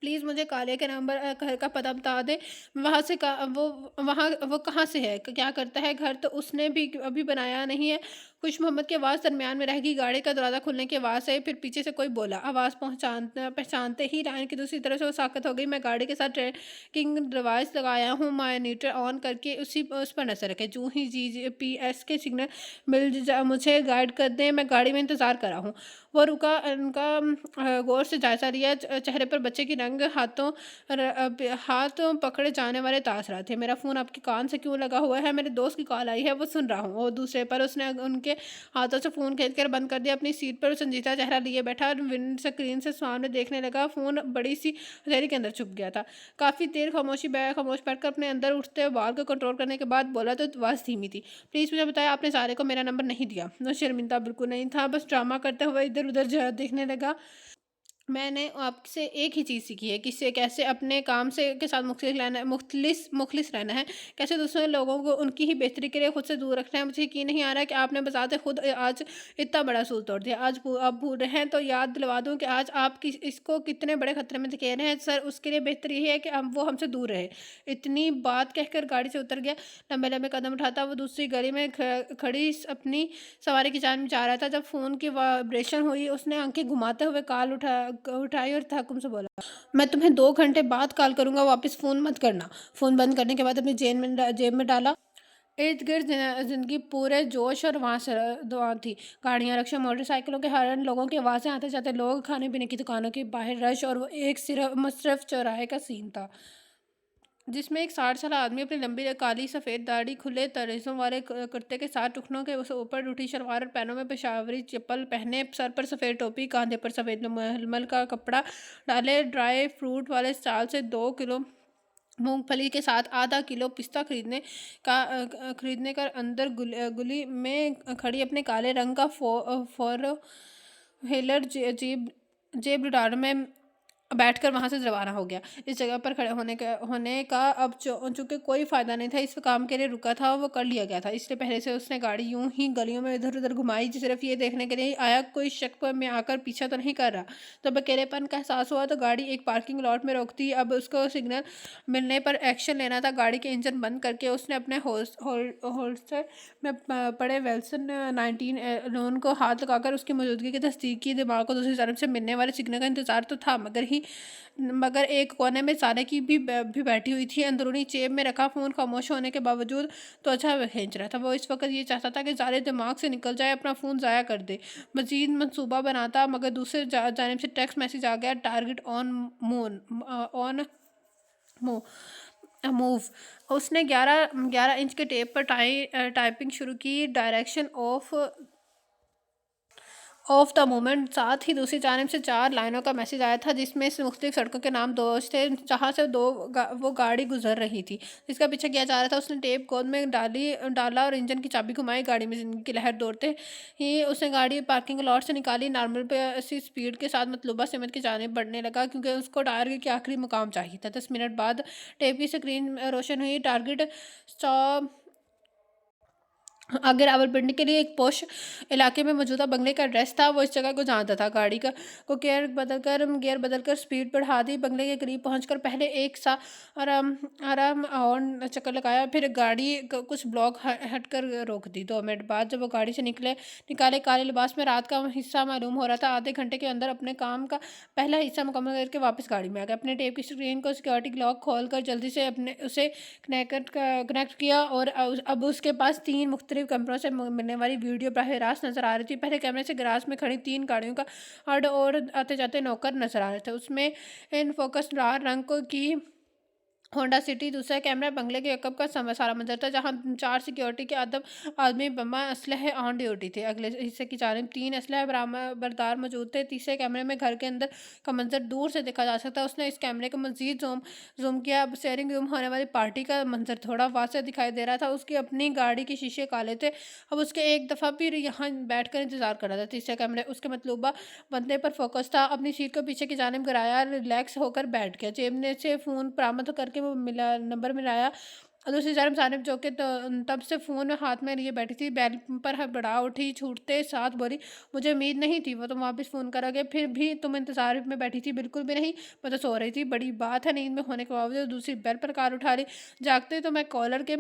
प्लीज़ मुझे काले के नंबर घर का पता बता दें। वहाँ से का वो कहाँ से है? क्या करता है? घर तो उसने भी अभी बनाया नहीं है। खुश मोहम्मद की आवाज़ दरमियान में रह गई। गाड़ी का दरवाज़ा खुलने की आवाज़ आई, फिर पीछे से कोई बोला। आवाज़ पहचानते ही लाइन की दूसरी तरफ से वो साकत हो गई। मैं गाड़ी के साथ ट्रैकिंग डिवाइस लगाया हूँ, मॉनिटर ऑन करके उस पर नज़र रखें। जो ही जीपीएस के सिग्नल मुझे गाइड कर दें। मैं गाड़ी में इंतज़ार कर रहा हूँ। वो रुका, उनका गौर से जायज़ा लिया। चेहरे पर बच्चे की रंग, हाथ पकड़े जाने वाले तासरात थे। मेरा फ़ोन आपके कान से क्यों लगा हुआ है? मेरे दोस्त की कॉल आई है, वो सुन रहा हूँ। और दूसरे पर उसने उनके हाथों से फ़ोन खींच कर बंद कर दिया। अपनी सीट पर संजीदा चेहरा लिए बैठा विंड स्क्रीन से सामने देखने लगा। फ़ोन बड़ी सी हथेली के अंदर छुप गया था। काफ़ी देर खामोश बैठकर अपने अंदर उठते बाल को कंट्रोल करने के बाद बोला, तो आवाज़ धीमी थी। प्लीज़ मुझे बताया, आपने सारे को मेरा नंबर नहीं दिया? वो शर्मिंदा बिल्कुल नहीं था, बस ड्रामा करते हुए इधर-उधर देखने लगा। मैंने आपसे एक ही चीज़ सीखी है कि कैसे अपने काम से के साथ मुखलिस रहना है, कैसे दूसरे लोगों को उनकी ही बेहतरी के लिए खुद से दूर रखना है। मुझे यकीन नहीं आ रहा है कि आपने बज़ाते खुद आज इतना बड़ा असूल तोड़ दिया। आज आप भूल रहे हैं तो याद दिलवा दूँ कि आज आप इसको कितने बड़े खतरे में धकेल रहे हैं। सर, उसके लिए बेहतर यही है कि वो हमसे दूर रहे। इतनी बात कहकर गाड़ी से उतर गया। लंबे-लंबे कदम उठाता वो दूसरी गली में खड़ी अपनी सवारी की जान जा रहा था। जब फ़ोन की वाइब्रेशन हुई, उसने आँखें घुमाते हुए कॉल उठाई और तहकुम से बोला, मैं तुम्हें 2 घंटे बाद कॉल करूँगा, वापस फ़ोन मत करना। फ़ोन बंद करने के बाद अपनी जेब में डाला। ارد گرد زندگی پورے جوش اور وہاں تھی، گاڑیاں، رکشے، موٹر سائیکلوں کے ہارن، لوگوں کی آوازیں، آتے جاتے لوگ، کھانے پینے کی دکانوں کے باہر رش، اور وہ ایک مصرف چوراہے کا سین تھا جس میں ایک 60 سالہ آدمی اپنی لمبی کالی سفید داڑھی، کھلے تریزوں والے کرتے کے ساتھ، ٹخنوں کے اوپر اٹھی شلوار اور پینوں میں پشاوری چپل پہنے، سر پر سفید ٹوپی، کاندھے پر سفید ململ کا کپڑا ڈالے، ڈرائی فروٹ والے اسٹال سے 2 کلو مونگ پھلی کے ساتھ ½ کلو پستہ خریدنے کا اندر گلی میں کھڑی اپنے کالے رنگ کا فور وہیلر جیب ڈار میں بیٹھ کر وہاں سے روانہ ہو گیا۔ اس جگہ پر کھڑے ہونے کا اب چونکہ کوئی فائدہ نہیں تھا، اس کام کے لیے رکا تھا وہ کر لیا گیا تھا، اس لیے پہلے سے اس نے گاڑی یوں ہی گلیوں میں ادھر ادھر گھمائی، صرف یہ دیکھنے کے لیے آیا کوئی شک میں آ کر پیچھا تو نہیں کر رہا۔ جب اکیلے پن کا احساس ہوا تو گاڑی ایک پارکنگ لاٹ میں روک دی۔ اب اس کو سگنل ملنے پر ایکشن لینا تھا۔ گاڑی کے انجن بند کر کے اس نے اپنے ہولسٹر میں پڑے ویلسن 1911 کو ہاتھ لگا کر اس کی موجودگی کی تصدیق کی۔ دماغ کو دوسری جانب سے ملنے والے سگنل کا انتظار تو تھا، مگر ایک کونے میں سارے کی بھی بیٹھی ہوئی تھی۔ اندرونی جیب میں رکھا فون خاموش ہونے کے باوجود توجہ کھینچ رہا تھا۔ وہ اس وقت یہ چاہتا تھا کہ زارے دماغ سے نکل جائے، اپنا فون ضائع کر دے، مزید منصوبہ بناتا، مگر دوسری جانب سے ٹیکسٹ میسج آ گیا، ٹارگٹ آن موو۔ اس نے 11 انچ کے ٹیپ پر ٹائپنگ شروع کی، ڈائریکشن آف دا موومنٹ۔ ساتھ ہی دوسری جانب سے 4 لائنوں کا میسج آیا تھا جس میں سے مختلف سڑکوں کے نام درج تھے جہاں سے وہ گاڑی گزر رہی تھی، جس کا پیچھا کیا جا رہا تھا۔ اس نے ٹیپ گود میں ڈالا اور انجن کی چابی گھمائی۔ گاڑی میں زندگی کی لہر دوڑتے ہی اس نے گاڑی پارکنگ لاٹ سے نکالی، نارمل پہ اسی سپیڈ کے ساتھ مطلوبہ سمت کی جانب بڑھنے لگا کیونکہ اس کو ٹارگٹ کے آخری مقام چاہیے تھا۔ 10 منٹ بعد ٹیپ کی سکرین روشن ہوئی، ٹارگٹ آگے راولپنڈی کے لیے ایک پوش علاقے میں موجودہ بنگلے کا ایڈریس تھا۔ وہ اس جگہ کو جانتا تھا۔ گاڑی کو گیئر بدل کر سپیڈ بڑھا دی، بنگلے کے قریب پہنچ کر پہلے ایک سا آرام ہارن چکر لگایا، پھر گاڑی کچھ بلاک ہٹ کر روک دی۔ 2 منٹ بعد جب وہ گاڑی سے نکالے، کالے لباس میں رات کا حصہ معلوم ہو رہا تھا۔ آدھے گھنٹے کے اندر اپنے کام کا پہلا حصہ مکمل کر کے واپس گاڑی میں آ گیا۔ اپنے ٹیپ کی سکرین کو سیکیورٹی لاک کھول کر جلدی سے اسے کنیکٹ کیا اور اب اس کے پاس 3 مختلف کیمروں سے ملنے والی ویڈیو براہ راست نظر آ رہی تھی۔ پہلے کیمرے سے گراج میں کھڑی 3 گاڑیوں کا ہڈ اور آتے جاتے نوکر نظر آ رہے تھے، اس میں ان فوکس لال رنگ کی ہونڈا سٹی۔ دوسرا کیمرہ بنگلے کے عقب کا سارا منظر تھا جہاں 4 سیکیورٹی کے آدمی بمبا اسلحے آن ڈیوٹی تھے۔ اگلے حصے کی جانب 3 اسلحہ بردار موجود تھے۔ تیسرے کیمرے میں گھر کے اندر کا منظر دور سے دیکھا جا سکتا۔ اس نے اس کیمرے کو مزید زوم کیا، اب سٹرنگ روم ہونے والی پارٹی کا منظر تھوڑا واضح دکھائی دے رہا تھا۔ اس کی اپنی گاڑی کے شیشے کالے تھے، اب اس کے ایک دفعہ بھی یہاں بیٹھ کر انتظار کر رہا تھا۔ تیسرا کیمرہ اس کے مطلوبہ بندے پر فوکس تھا، اپنی سیٹ کو پیچھے کی جانب گرایا، ریلیکس ہو کر بیٹھ گیا، جیب میں سے فون برآمد کر کے وہ نمبر ملایا۔ دوسری جانب جو کہ تب سے فون ہاتھ میں لیے بیٹھی تھی، بیل پر ہڑبڑا اٹھی، چھوٹتے ساتھ بولی، مجھے امید نہیں تھی وہ تم واپس فون کرو گے، پھر بھی تم انتظار میں بیٹھی تھی۔ بالکل بھی نہیں، میں تو سو رہی تھی۔ بڑی بات ہے، نیند میں ہونے کے باوجود دوسری بیل پر کال اٹھا لی، جاگتے تو میں کالر کے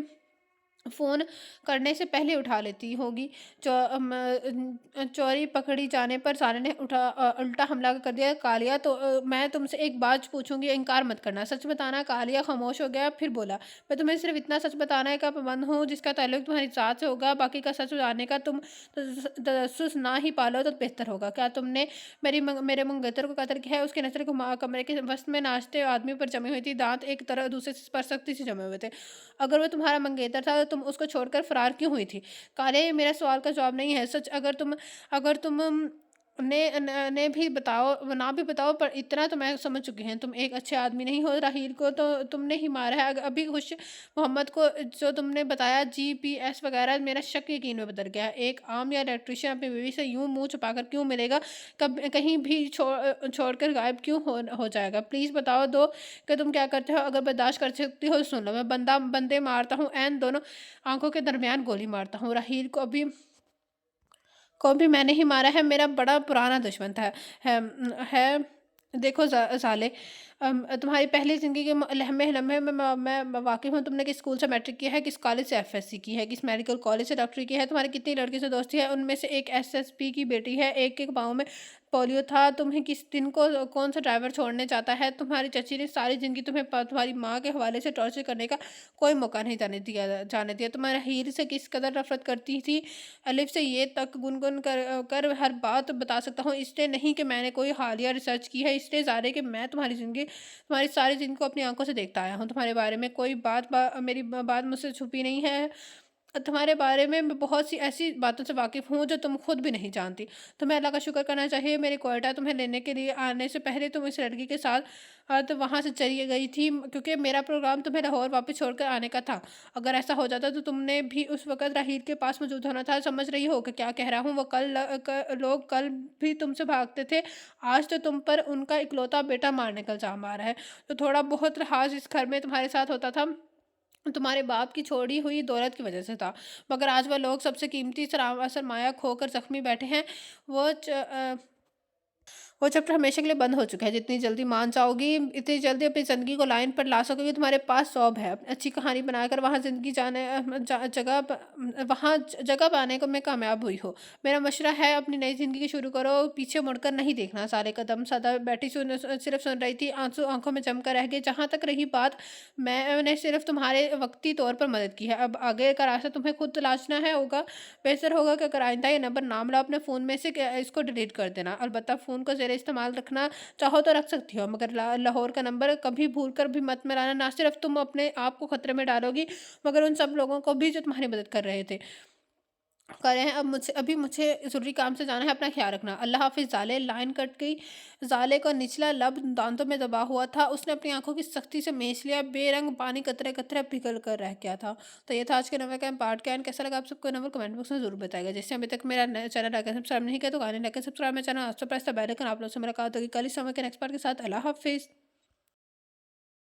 فون کرنے سے پہلے اٹھا لیتی ہوگی۔ چوری پکڑی جانے پر سارے نے الٹا حملہ کر دیا۔ کالیا، تو میں تم سے ایک بات پوچھوں گی، انکار مت کرنا، سچ بتانا۔ کالیا خاموش ہو گیا، پھر بولا، میں تمہیں صرف اتنا سچ بتانے کا پابند ہوں جس کا تعلق تمہاری ذات سے ہوگا، باقی کا سچ جاننے کا تم تجسس نہ ہی پالو تو بہتر ہوگا۔ کیا تم نے میرے منگیتر کو قتل کیا ہے؟ اس کی نظر کمرے کے وسط میں ناشتے آدمی پر جمی ہوئی تھی، دانت ایک طرح دوسرے پر سختی سے جمے ہوئے تھے۔ اگر وہ تمہارا منگیتر تھا تو تم اس کو چھوڑ کر فرار کیوں ہوئی تھی؟ کالیا، یہ میرا سوال کا جواب نہیں ہے، سچ اگر تم نے بھی بتاؤ، پر اتنا تو میں سمجھ چکی ہوں، تم ایک اچھے آدمی نہیں ہو۔ راہیل کو تو تم نے ہی مارا ہے، ابھی خوش محمد کو جو تم نے بتایا GPS وغیرہ، میرا شک یقین میں بدل گیا ہے۔ ایک عام یا الیکٹریشین اپنی بیوی سے یوں منہ چھپا کر کیوں ملے گا، کہیں بھی چھوڑ کر غائب کیوں ہو جائے گا؟ پلیز بتاؤ دو کہ تم کیا کرتے ہو، اگر برداشت کر سکتی ہو سن لو۔ میں بندے مارتا ہوں، عین دونوں آنکھوں کے درمیان گولی مارتا ہوں۔ راہیل کو بھی میں نے ہی مارا ہے، میرا بڑا پرانا دشمن ہے۔ دیکھو سالے، तुम्हारी पहली ज़िंदगी के लम्हे लम्हे में मैं वाकिफ़ हूँ तुमने किस स्कूल से मैट्रिक किया है, किस कॉलेज से एफएससी की है, किस मेडिकल कॉलेज से डॉक्टरी की है, तुम्हारी कितनी लड़कियों से दोस्ती है, उनमें से एक एसएसपी की बेटी है, एक के पाँव में पोलियो था, तुम्हें किस दिन को कौन सा ड्राइवर छोड़ने जाता है, तुम्हारी चची ने सारी ज़िंदगी तुम्हें तुम्हारी माँ के हवाले से टॉर्चर करने का कोई मौका नहीं जाने दिया, तुम्हारा हीर से किस कदर नफरत करती थी, अलिफ से ये तक गुनगुन कर हर बात बता सकता हूँ, इसलिए नहीं कि मैंने कोई हालिया रिसर्च की है, इसलिए ज़ारे कि मैं तुम्हारी सारी ज़िंदगी को अपनी आँखों से देखता आया हूँ। तुम्हारे बारे में कोई मेरी बात मुझसे छुपी नहीं है। तुम्हारे बारे में मैं बहुत सी ऐसी बातों से वाकिफ़ हूँ जो तुम खुद भी नहीं जानती। तुम्हें अल्लाह का शुक्र करना चाहिए मेरी क्वेटा तुम्हें लेने के लिए आने से पहले तुम इस लड़की के साथ तो वहाँ से चली गई थी क्योंकि मेरा प्रोग्राम तुम्हें लाहौर वापस छोड़कर आने का था। अगर ऐसा हो जाता तो तुमने भी उस वक़्त राहील के पास मौजूद होना था। समझ रही हो कि क्या कह रहा हूँ? वो लोग कल भी तुमसे भागते थे। आज तो तुम पर उनका इकलौता बेटा मारने का इल्ज़ाम आ रहा है। तो थोड़ा बहुत लिहाज़ इस घर में तुम्हारे साथ होता था तुम्हारे बाप की छोड़ी हुई दौलत की वजह से था। मगर आज वह लोग सबसे कीमती सरमाया खोकर ज़ख्मी बैठे हैं। वो वो चैप्टर हमेशा के लिए बंद हो चुका है। जितनी जल्दी मान जाओगी, इतनी जल्दी अपनी ज़िंदगी को लाइन पर ला सकोगी। तुम्हारे पास सौब है। अच्छी कहानी बनाकर वहाँ ज़िंदगी जाने वहाँ जगह पाने को मैं कामयाब हुई हो। मेरा मशवरा है अपनी नई ज़िंदगी शुरू करो, पीछे मुड़कर नहीं देखना। सारे कदम सदा बैठी सिर्फ़ सुन रही थी, आँसू आँखों में जम कर रह गए। जहाँ तक रही बात, मैंने सिर्फ़ तुम्हारे वक़्ती तौर पर मदद की है। अब आगे का रास्ता तुम्हें खुद तलाशना है होगा। बेहतर होगा कि अगर आइंदा ये नंबर ना मिला अपने फ़ोन में से इसको डिलीट कर देना। अलबत्ता फ़ोन को ज़ेरे इस्तेमाल रखना चाहो तो रख सकती हो मगर लाहौर का नंबर कभी भूल कर भी मत मिलाना। ना सिर्फ तुम अपने आप को खतरे में डालोगी मगर उन सब लोगों को भी जो तुम्हारी मदद कर रहे हैं। अभी मुझे ज़रूरी काम से जाना है। अपना ख्याल रखना। अल्लाह हाफ़िज़। ज़ाले लाइन कट गई। ज़ाले का निचला लब दांतों में दबा हुआ था। उसने अपनी आंखों की सख्ती से मेंच लिया। बेरंग पानी कतरे कतरे पिघल कर रह गया था। तो ये था आज के नवे का पार्ट का एंड कैसा लगा आप सबको नंबर कमेंट बॉक्स में ज़रूर बताएगा। जैसे अभी तक मेरा नया चैनल आकर सब्सक्राइब नहीं किया तो गाने लाकर सब्सक्राइब मेरा चैनल आज प्रेस द बेल आइकन। आप लोग से मुलाकात होगी कल इस समय के नेक्स्ट पार्ट के साथ। अल्लाह हाफ़िज़।